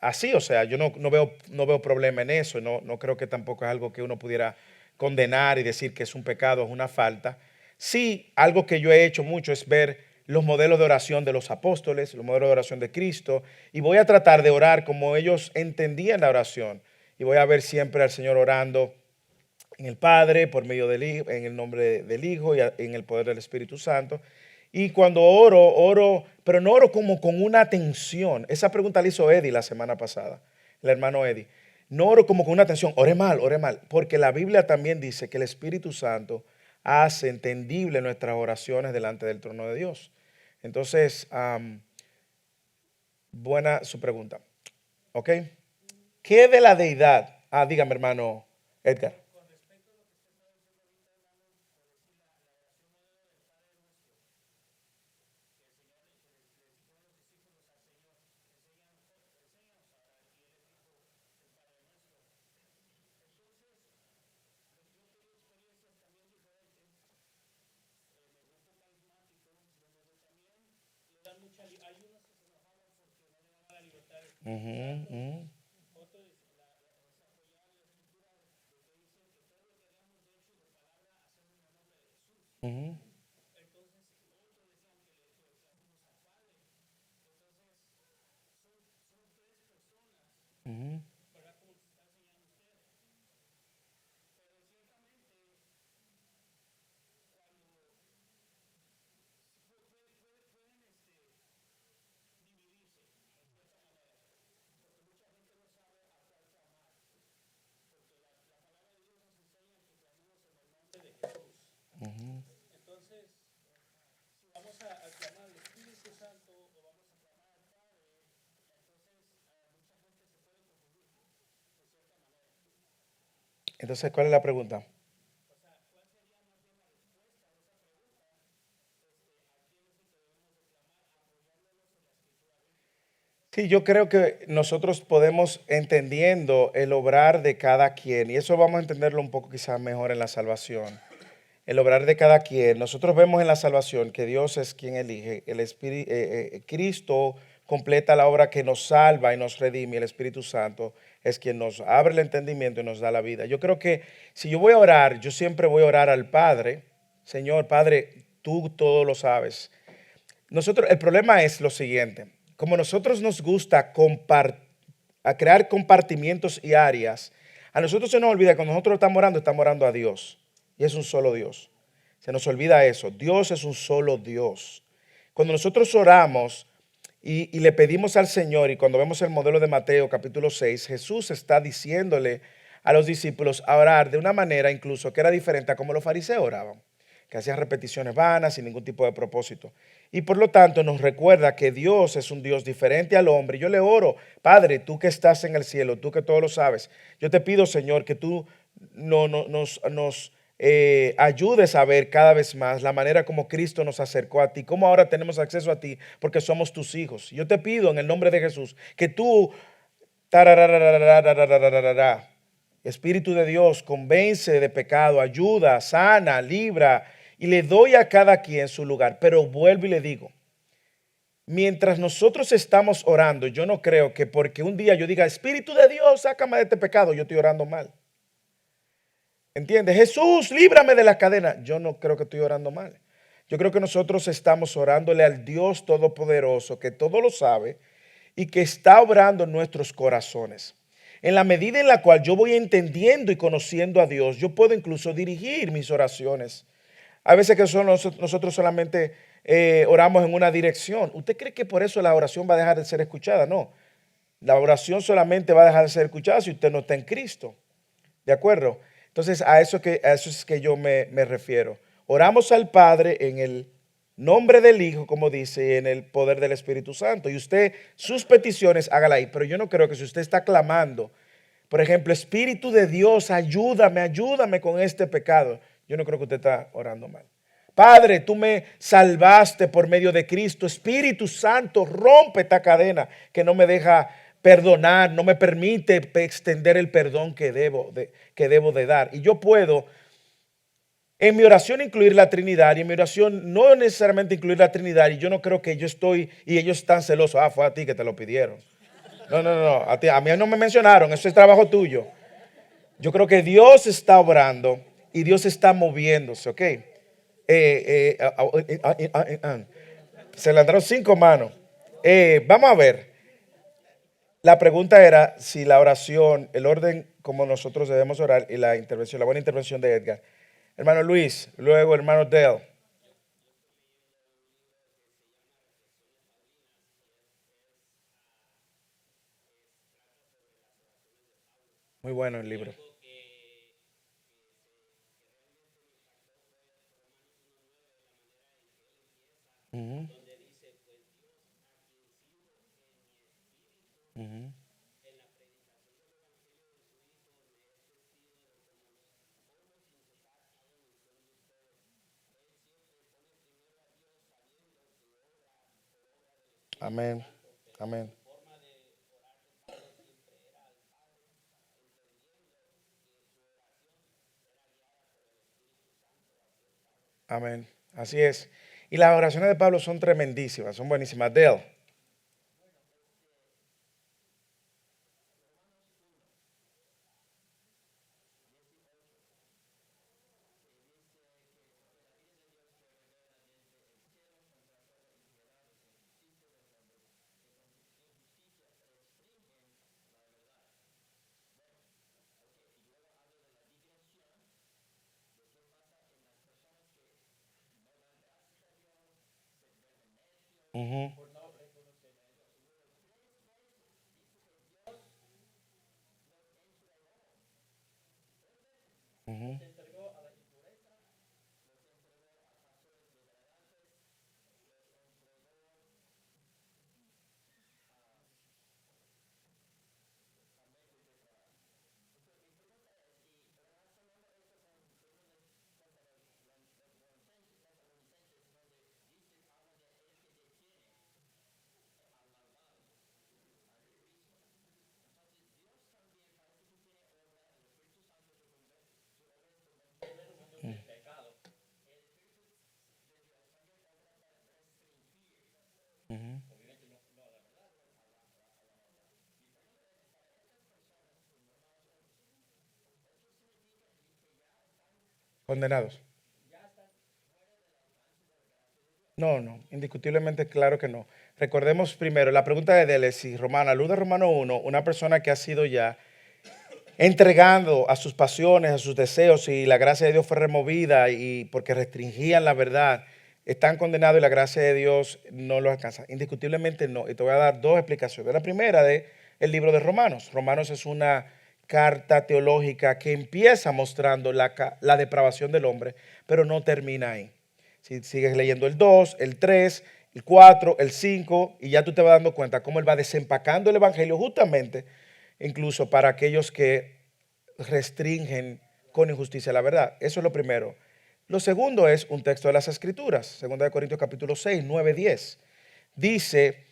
así. O sea, yo no veo problema en eso. No creo que tampoco es algo que uno pudiera condenar y decir que es un pecado, es una falta. Sí, algo que yo he hecho mucho es ver los modelos de oración de los apóstoles, los modelos de oración de Cristo, y voy a tratar de orar como ellos entendían la oración. Y voy a ver siempre al Señor orando en el Padre, por medio del Hijo, en el nombre del Hijo y en el poder del Espíritu Santo. Y cuando oro, pero no oro como con una tensión. Esa pregunta la hizo Eddie la semana pasada, el hermano Eddie. No oro como con una tensión, ore mal, porque la Biblia también dice que el Espíritu Santo hace entendible nuestras oraciones delante del trono de Dios. Entonces, buena su pregunta. ¿Ok? ¿Qué de la deidad? Dígame, hermano Edgar. Ujú, ujú, ujú, ujú. Entonces, ¿cuál es la pregunta? Sí, yo creo que nosotros podemos entendiendo el obrar de cada quien, y eso vamos a entenderlo un poco quizás mejor en la salvación. El obrar de cada quien. Nosotros vemos en la salvación que Dios es quien elige. El Espíritu, Cristo completa la obra que nos salva y nos redime. El Espíritu Santo es quien nos abre el entendimiento y nos da la vida. Yo creo que si yo voy a orar, yo siempre voy a orar al Padre. Señor, Padre, tú todo lo sabes. El problema es lo siguiente. Como nosotros nos gusta a crear compartimientos y áreas, a nosotros se nos olvida que cuando nosotros estamos orando a Dios. Y es un solo Dios. Se nos olvida eso. Dios es un solo Dios. Cuando nosotros oramos y le pedimos al Señor, y cuando vemos el modelo de Mateo capítulo 6, Jesús está diciéndole a los discípulos a orar de una manera incluso que era diferente a como los fariseos oraban, que hacían repeticiones vanas sin ningún tipo de propósito. Y por lo tanto nos recuerda que Dios es un Dios diferente al hombre. Yo le oro, Padre, tú que estás en el cielo, tú que todo lo sabes, yo te pido, Señor, que tú nos ayudes a ver cada vez más la manera como Cristo nos acercó a ti, cómo ahora tenemos acceso a ti porque somos tus hijos. Yo te pido en el nombre de Jesús que tú, tarararararararararara, Espíritu de Dios, convence de pecado, ayuda, sana, libra, y le doy a cada quien su lugar. Pero vuelvo y le digo, mientras nosotros estamos orando, yo no creo que porque un día yo diga, Espíritu de Dios, sácame de este pecado, yo estoy orando mal. ¿Entiendes? Jesús, líbrame de la cadena. Yo no creo que estoy orando mal. Yo creo que nosotros estamos orándole al Dios Todopoderoso, que todo lo sabe y que está obrando en nuestros corazones. En la medida en la cual yo voy entendiendo y conociendo a Dios, yo puedo incluso dirigir mis oraciones. A veces que nosotros solamente oramos en una dirección. ¿Usted cree que por eso la oración va a dejar de ser escuchada? No. La oración solamente va a dejar de ser escuchada si usted no está en Cristo. ¿De acuerdo? Entonces, a eso es que yo me refiero. Oramos al Padre en el nombre del Hijo, como dice, y en el poder del Espíritu Santo. Y usted, sus peticiones, hágala ahí. Pero yo no creo que si usted está clamando, por ejemplo, Espíritu de Dios, ayúdame, ayúdame con este pecado. Yo no creo que usted está orando mal. Padre, tú me salvaste por medio de Cristo. Espíritu Santo, rompe esta cadena que no me deja perdonar, no me permite extender el perdón que debo de dar. Y yo puedo en mi oración incluir la Trinidad, y en mi oración no necesariamente incluir la Trinidad, y yo no creo que yo estoy, y ellos están celosos, fue a ti que te lo pidieron. No, no, no, a mí no me mencionaron, eso es trabajo tuyo. Yo creo que Dios está obrando y Dios está moviéndose, ¿ok? Se le andaron 5 manos. Vamos a ver. La pregunta era si la oración, el orden como nosotros debemos orar y la intervención, la buena intervención de Edgar. Hermano Luis, luego hermano Dale. Muy bueno el libro. Amén. Amén. Amén. Así es. Y las oraciones de Pablo son tremendísimas, son buenísimas. Dale. Ujú, ujú. Ujú. Condenados. No, no, indiscutiblemente claro que no. Recordemos primero, la pregunta de Dele, si Romana, luz de Romano 1, una persona que ha sido ya entregando a sus pasiones, a sus deseos, y la gracia de Dios fue removida y porque restringían la verdad, están condenados y la gracia de Dios no los alcanza. Indiscutiblemente no. Y te voy a dar dos explicaciones. La primera de el libro de Romanos. Romanos es una carta teológica que empieza mostrando la depravación del hombre, pero no termina ahí. Si sigues leyendo el 2, el 3, el 4, el 5, y ya tú te vas dando cuenta cómo él va desempacando el evangelio justamente, incluso para aquellos que restringen con injusticia la verdad. Eso es lo primero. Lo segundo es un texto de las Escrituras, 2 Corintios capítulo 6, 9, 10. Dice,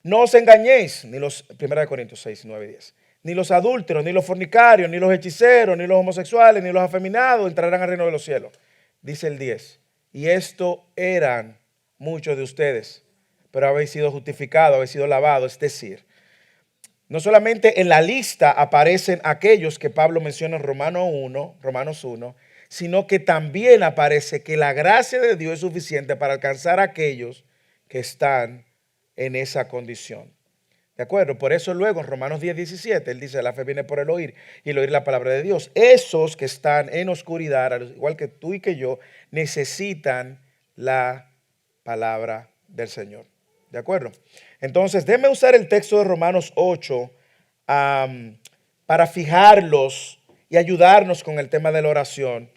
no os engañéis, ni los, 1 Corintios 6, 9, 10. Ni los adúlteros, ni los fornicarios, ni los hechiceros, ni los homosexuales, ni los afeminados entrarán al reino de los cielos. Dice el 10. Y esto eran muchos de ustedes, pero habéis sido justificados, habéis sido lavados, es decir, no solamente en la lista aparecen aquellos que Pablo menciona en Romanos 1, sino que también aparece que la gracia de Dios es suficiente para alcanzar a aquellos que están en esa condición. ¿De acuerdo? Por eso luego en Romanos 10, 17, él dice, la fe viene por el oír y el oír la palabra de Dios. Esos que están en oscuridad, al igual que tú y que yo, necesitan la palabra del Señor. ¿De acuerdo? Entonces, déme usar el texto de Romanos 8 para fijarlos y ayudarnos con el tema de la oración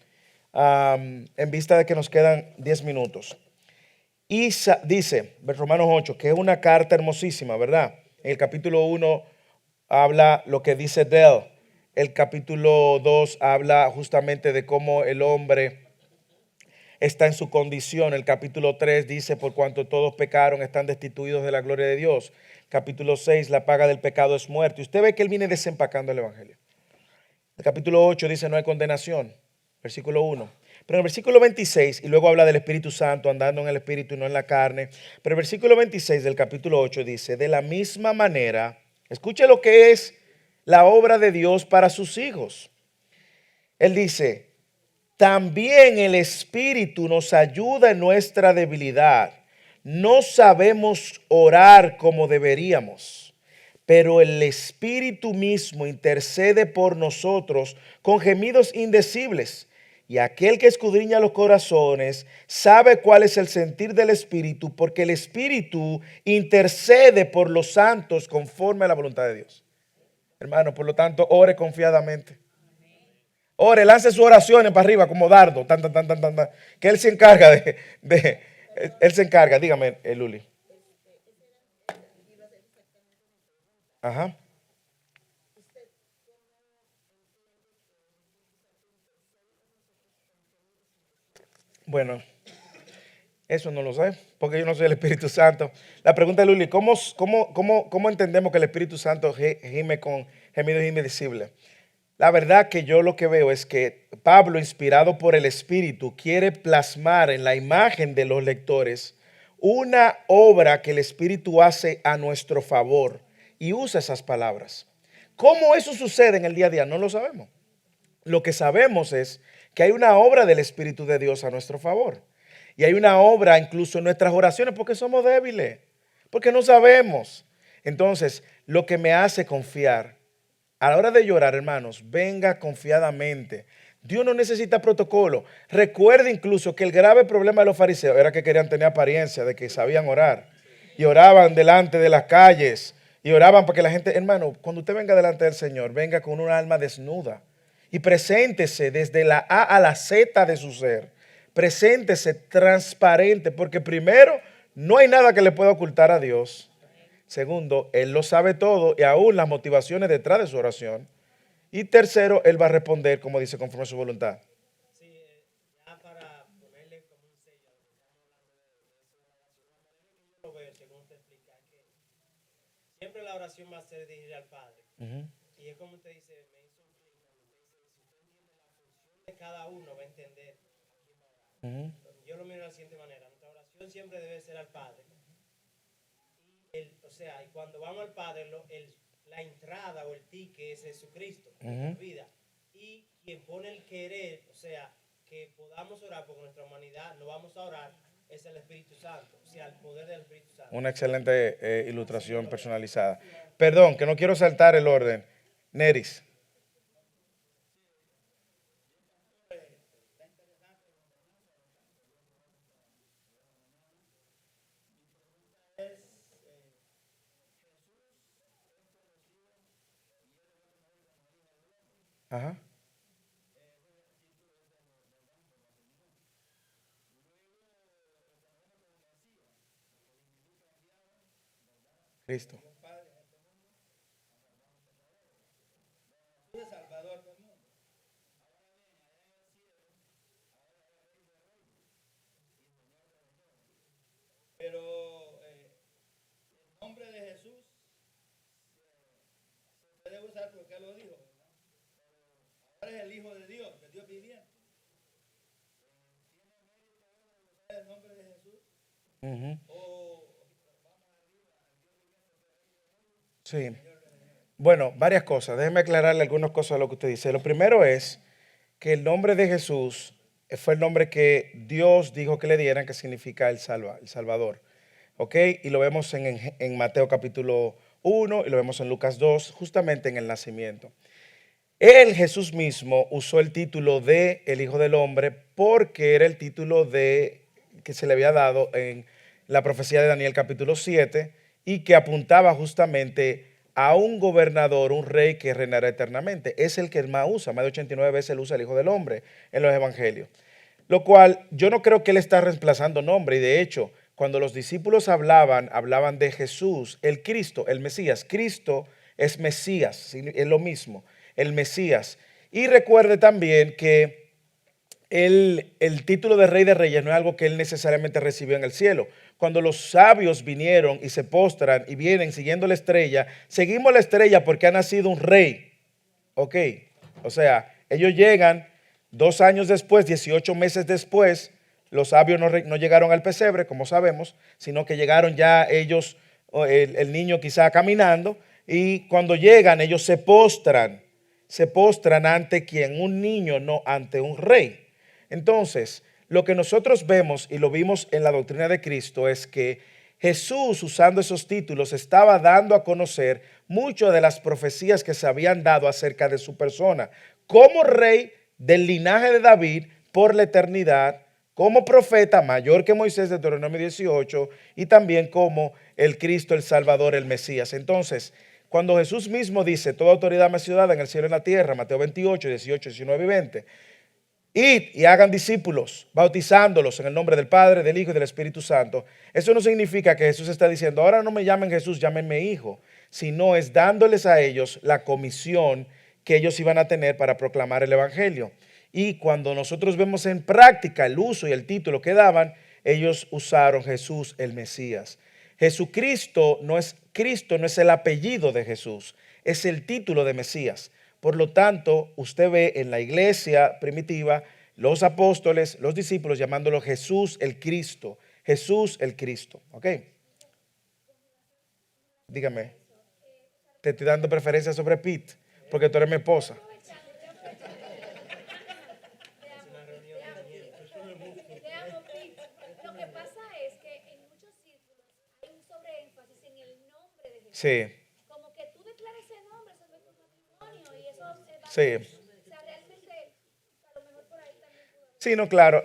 en vista de que nos quedan 10 minutos. Y dice, Romanos 8, que es una carta hermosísima, ¿verdad? En el capítulo 1 habla lo que dice de él. El capítulo 2 habla justamente de cómo el hombre está en su condición. El capítulo 3 dice, por cuanto todos pecaron, están destituidos de la gloria de Dios. Capítulo 6, la paga del pecado es muerte. Y usted ve que él viene desempacando el evangelio. El capítulo 8 dice, no hay condenación. Versículo 1. Pero en el versículo 26, y luego habla del Espíritu Santo, andando en el Espíritu y no en la carne. Pero el versículo 26 del capítulo 8 dice, de la misma manera, escuche lo que es la obra de Dios para sus hijos. Él dice, también el Espíritu nos ayuda en nuestra debilidad. No sabemos orar como deberíamos, pero el Espíritu mismo intercede por nosotros con gemidos indecibles. Y aquel que escudriña los corazones sabe cuál es el sentir del Espíritu, porque el Espíritu intercede por los santos conforme a la voluntad de Dios. Hermano, por lo tanto, ore confiadamente. Ore, lance sus oraciones para arriba como dardo, tan, tan, tan, tan, tan, tan, que Él se encarga Él se encarga, dígame, Luli. Ajá. Bueno, Eso no lo sé, porque yo no soy el Espíritu Santo. La pregunta de Luli, ¿cómo entendemos que el Espíritu Santo gime con gemidos indecibles? La verdad que yo lo que veo es que Pablo, inspirado por el Espíritu, quiere plasmar en la imagen de los lectores una obra que el Espíritu hace a nuestro favor y usa esas palabras. ¿Cómo eso sucede en el día a día? No lo sabemos. Lo que sabemos es que hay una obra del Espíritu de Dios a nuestro favor. Y hay una obra incluso en nuestras oraciones porque somos débiles, porque no sabemos. Entonces, lo que me hace confiar, a la hora de llorar, hermanos, venga confiadamente. Dios no necesita protocolo. Recuerde incluso que el grave problema de los fariseos era que querían tener apariencia de que sabían orar. Y oraban delante de las calles. Y oraban para que la gente, hermano, cuando usted venga delante del Señor, venga con un alma desnuda. Y preséntese desde la A a la Z de su ser. Preséntese transparente, porque primero, no hay nada que le pueda ocultar a Dios. Segundo, Él lo sabe todo y aún las motivaciones detrás de su oración. Y tercero, Él va a responder, como dice, conforme a su voluntad. Sí, ya para ponerle como un sello a lo que estamos hablando de eso, la manera que yo lo veo, según usted explica, es que siempre la oración va a ser dirigida al Padre. Y es como usted dice, me hizo un clic cuando usted dice, si usted entiende la función de cada uno, va a entender a quién va a orar. Yo lo miro de la siguiente manera, nuestra oración siempre debe ser al Padre. O sea, y cuando vamos al Padre, la entrada o el ticket es Jesucristo en nuestra vida. Y quien pone el querer, o sea, que podamos orar porque nuestra humanidad no vamos a orar, es el Espíritu Santo, o sea, el poder del Espíritu Santo. Una excelente ilustración personalizada. Perdón, que no quiero saltar el orden. Neris. Ajá. Cristo. Pero el nombre de Jesús se puede usar porque Él lo dijo. Ahora es el Hijo de Dios viviente. ¿El nombre de Jesús? Sí. Bueno, varias cosas. Déjeme aclararle algunas cosas de lo que usted dice. Lo primero es que el nombre de Jesús fue el nombre que Dios dijo que le dieran, que significa el Salvador. ¿Ok? Y lo vemos en Mateo capítulo 1 y lo vemos en Lucas 2, justamente en el nacimiento. Él, Jesús mismo, usó el título de el Hijo del Hombre porque era el título que se le había dado en la profecía de Daniel capítulo 7 y que apuntaba justamente a un gobernador, un rey que reinará eternamente. Es el que más usa, más de 89 veces él usa el Hijo del Hombre en los evangelios. Lo cual yo no creo que él está reemplazando nombre y de hecho, cuando los discípulos hablaban de Jesús, el Cristo, el Mesías. Cristo es Mesías, es lo mismo, el Mesías. Y recuerde también que el título de Rey de Reyes no es algo que él necesariamente recibió en el cielo. Cuando los sabios vinieron y se postran y vienen siguiendo la estrella, seguimos la estrella porque ha nacido un rey. Ok, o sea, ellos llegan 2 años después, 18 meses después. Los sabios no llegaron al pesebre, como sabemos, sino que llegaron ya ellos, el niño quizá caminando, y cuando llegan ellos se postran ante quien, un niño, no ante un rey. Entonces, lo que nosotros vemos y lo vimos en la doctrina de Cristo es que Jesús, usando esos títulos, estaba dando a conocer muchas de las profecías que se habían dado acerca de su persona, como rey del linaje de David por la eternidad, como profeta mayor que Moisés de Deuteronomio 18 y también como el Cristo, el Salvador, el Mesías. Entonces, cuando Jesús mismo dice, toda autoridad me ha sido dada en el cielo y en la tierra, Mateo 28, 18, 19 y 20, id y hagan discípulos, bautizándolos en el nombre del Padre, del Hijo y del Espíritu Santo. Eso no significa que Jesús está diciendo, ahora no me llamen Jesús, llámenme hijo, sino es dándoles a ellos la comisión que ellos iban a tener para proclamar el Evangelio. Y cuando nosotros vemos en práctica el uso y el título que daban, ellos usaron Jesús el Mesías. Cristo no es el apellido de Jesús, es el título de Mesías. Por lo tanto, usted ve en la iglesia primitiva los apóstoles, los discípulos llamándolo Jesús el Cristo. Jesús el Cristo. ¿Ok? Dígame. Te estoy dando preferencia sobre Pete, porque tú eres mi esposa. Te amo, Pete. Lo que pasa es que en muchos círculos hay un sobreénfasis en el nombre de Jesús. Sí, Como que tú declaras ese nombre sobre tu matrimonio y eso va sí. o sea, realmente, a lo mejor por ahí también pudo haber. Sí, no, claro.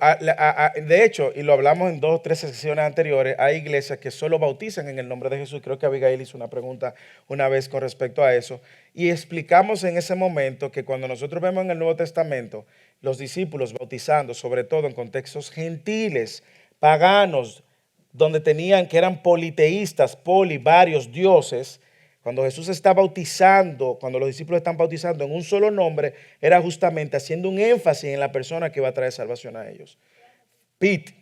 De hecho, y lo hablamos en 2 o 3 sesiones anteriores, hay iglesias que solo bautizan en el nombre de Jesús. Creo que Abigail hizo una pregunta una vez con respecto a eso. Y explicamos en ese momento que cuando nosotros vemos en el Nuevo Testamento los discípulos bautizando, sobre todo en contextos gentiles, paganos, donde que eran politeístas, varios dioses. Cuando Jesús está bautizando, cuando los discípulos están bautizando en un solo nombre, era justamente haciendo un énfasis en la persona que va a traer salvación a ellos. Pete.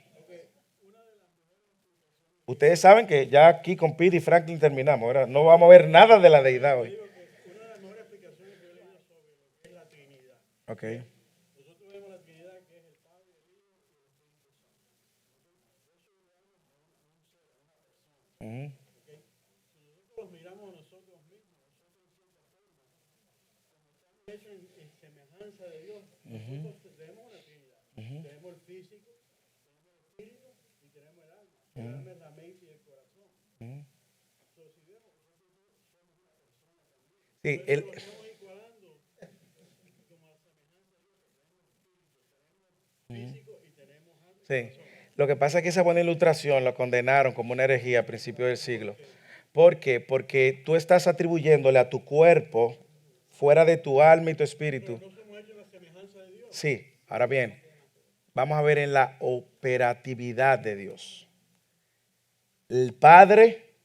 Ustedes saben que ya aquí con Pete y Franklin terminamos, ¿verdad? No vamos a ver nada de la deidad hoy. Una de las mejores explicaciones que yo he leído sobre lo que es la Trinidad. Ok. Nosotros vemos la Trinidad que es el Padre, el Hijo y el Espíritu Santo. Ujú. Si nosotros los miramos a nosotros mismos, nosotros en cierta forma, como estamos hechos en semejanza de Dios, nosotros tenemos una Trinidad. Tenemos el físico, tenemos el espíritu y tenemos el alma. El alma es la mente y el corazón. Entonces, si vemos, nosotros somos una persona también. Sí, Pero lo estamos igualando como a semejanza de Dios. Tenemos físico y tenemos alma. sí. Lo que pasa es que esa buena ilustración la condenaron como una herejía a principios del siglo. ¿Por qué? Porque tú estás atribuyéndole a tu cuerpo, fuera de tu alma y tu espíritu. No somos hechos a la semejanza de Dios. Sí, ahora bien, vamos a ver en la operatividad de Dios. El Padre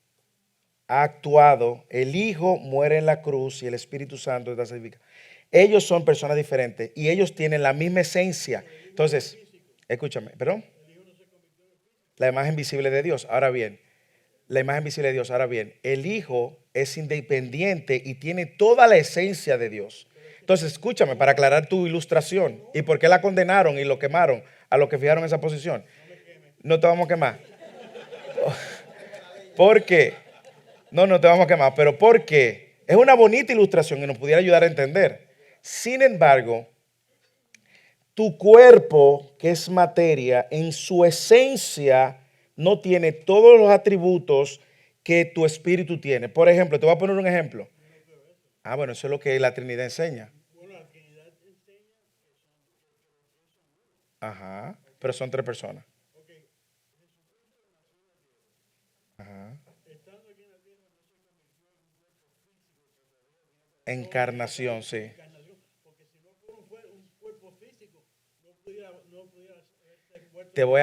ha actuado, el Hijo muere en la cruz y el Espíritu Santo está santificado. Ellos son personas diferentes y ellos tienen la misma esencia. Entonces, escúchame, ¿perdón? La imagen visible de Dios. Ahora bien, la imagen visible de Dios. Ahora bien, el Hijo es independiente y tiene toda la esencia de Dios. Entonces, escúchame, para aclarar tu ilustración y por qué la condenaron y lo quemaron a los que fijaron esa posición. No te vamos a quemar. ¿Por qué? No te vamos a quemar, pero ¿por qué? Es una bonita ilustración y nos pudiera ayudar a entender. Sin embargo, tu cuerpo, que es materia, en su esencia no tiene todos los atributos que tu espíritu tiene. Por ejemplo, te voy a poner un ejemplo. Bueno, eso es lo que la Trinidad enseña. Ajá, pero son 3 personas. Ajá. Encarnación, sí. Porque si no fuera un cuerpo físico, no pudiera ser muerto. Te voy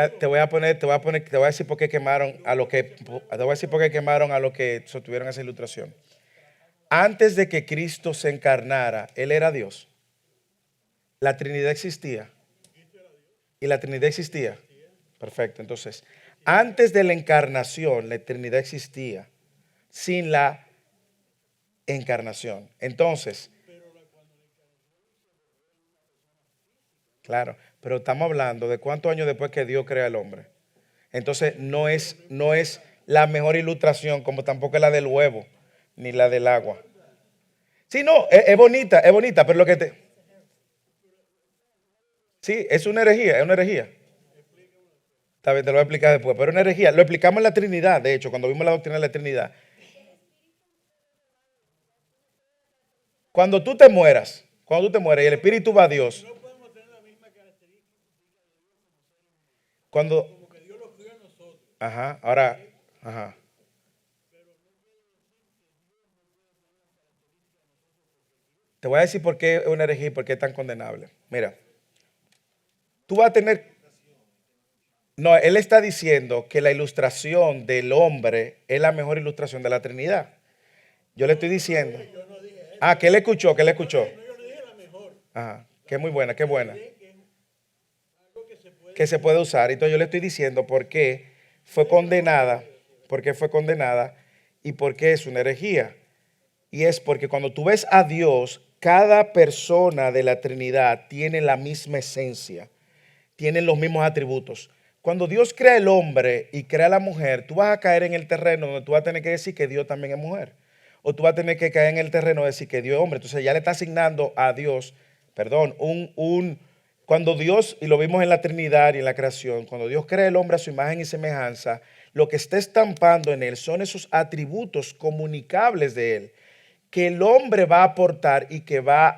a decir por qué quemaron a lo que, te voy a decir por qué quemaron a los que sostuvieron esa ilustración. Antes de que Cristo se encarnara, Él era Dios. La Trinidad existía. ¿Y la Trinidad existía? Perfecto. Entonces, antes de la encarnación, la Trinidad existía. Sin la encarnación. Entonces, claro, pero estamos hablando de cuántos años después que Dios crea al hombre. Entonces, no es la mejor ilustración, como tampoco es la del huevo, ni la del agua. Sí, no, es bonita, pero lo que te... Sí, es una herejía, Está bien, te lo voy a explicar después, pero es una herejía. Lo explicamos en la Trinidad, de hecho, cuando vimos la doctrina de la Trinidad. Cuando tú te mueras y el Espíritu va a Dios. No podemos tener la misma característica Cuando... como que Dios lo crió a nosotros. Ajá, ahora... Ajá. Te voy a decir por qué es una herejía y por qué es tan condenable. Mira, tú vas a tener... No, él está diciendo que la ilustración del hombre es la mejor ilustración de la Trinidad. Yo le estoy diciendo... que él escuchó. No, yo le dije la mejor. Ajá, que es muy buena, qué buena. Algo que se puede que se puede usar. Entonces yo le estoy diciendo por qué fue condenada, y por qué es una herejía. Y es porque cuando tú ves a Dios, cada persona de la Trinidad tiene la misma esencia, tienen los mismos atributos. Cuando Dios crea el hombre y crea la mujer, tú vas a caer en el terreno donde tú vas a tener que decir que Dios también es mujer. O tú vas a tener que caer en el terreno de decir que Dios es hombre. Entonces ya le está asignando a Dios, cuando Dios, y lo vimos en la Trinidad y en la creación, cuando Dios crea el hombre a su imagen y semejanza, lo que está estampando en él son esos atributos comunicables de él, que el hombre va a aportar y que va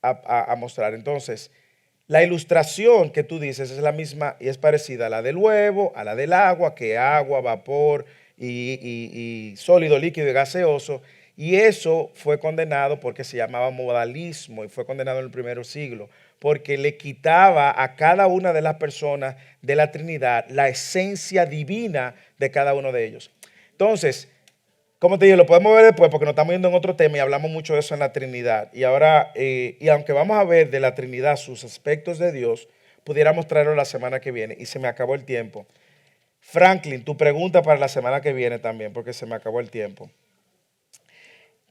a mostrar. Entonces, la ilustración que tú dices es la misma y es parecida a la del huevo, a la del agua, que agua, vapor y sólido, líquido y gaseoso. Y eso fue condenado porque se llamaba modalismo y fue condenado en el primer siglo, porque le quitaba a cada una de las personas de la Trinidad la esencia divina de cada uno de ellos. Entonces, como te digo, lo podemos ver después porque nos estamos yendo en otro tema y hablamos mucho de eso en la Trinidad. Y ahora, y aunque vamos a ver de la Trinidad sus aspectos de Dios, pudiéramos traerlo la semana que viene y se me acabó el tiempo. Franklin, tu pregunta para la semana que viene también, porque se me acabó el tiempo.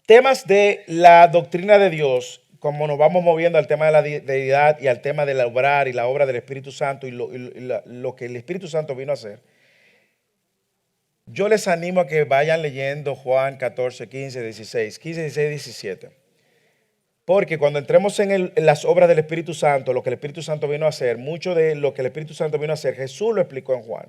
Temas de la doctrina de Dios, como nos vamos moviendo al tema de la deidad y al tema del obrar y la obra del Espíritu Santo y lo que el Espíritu Santo vino a hacer. Yo les animo a que vayan leyendo Juan 14, 15, 16, 15, 16, 17. Porque cuando entremos en las obras del Espíritu Santo, lo que el Espíritu Santo vino a hacer, mucho de lo que el Espíritu Santo vino a hacer, Jesús lo explicó en Juan.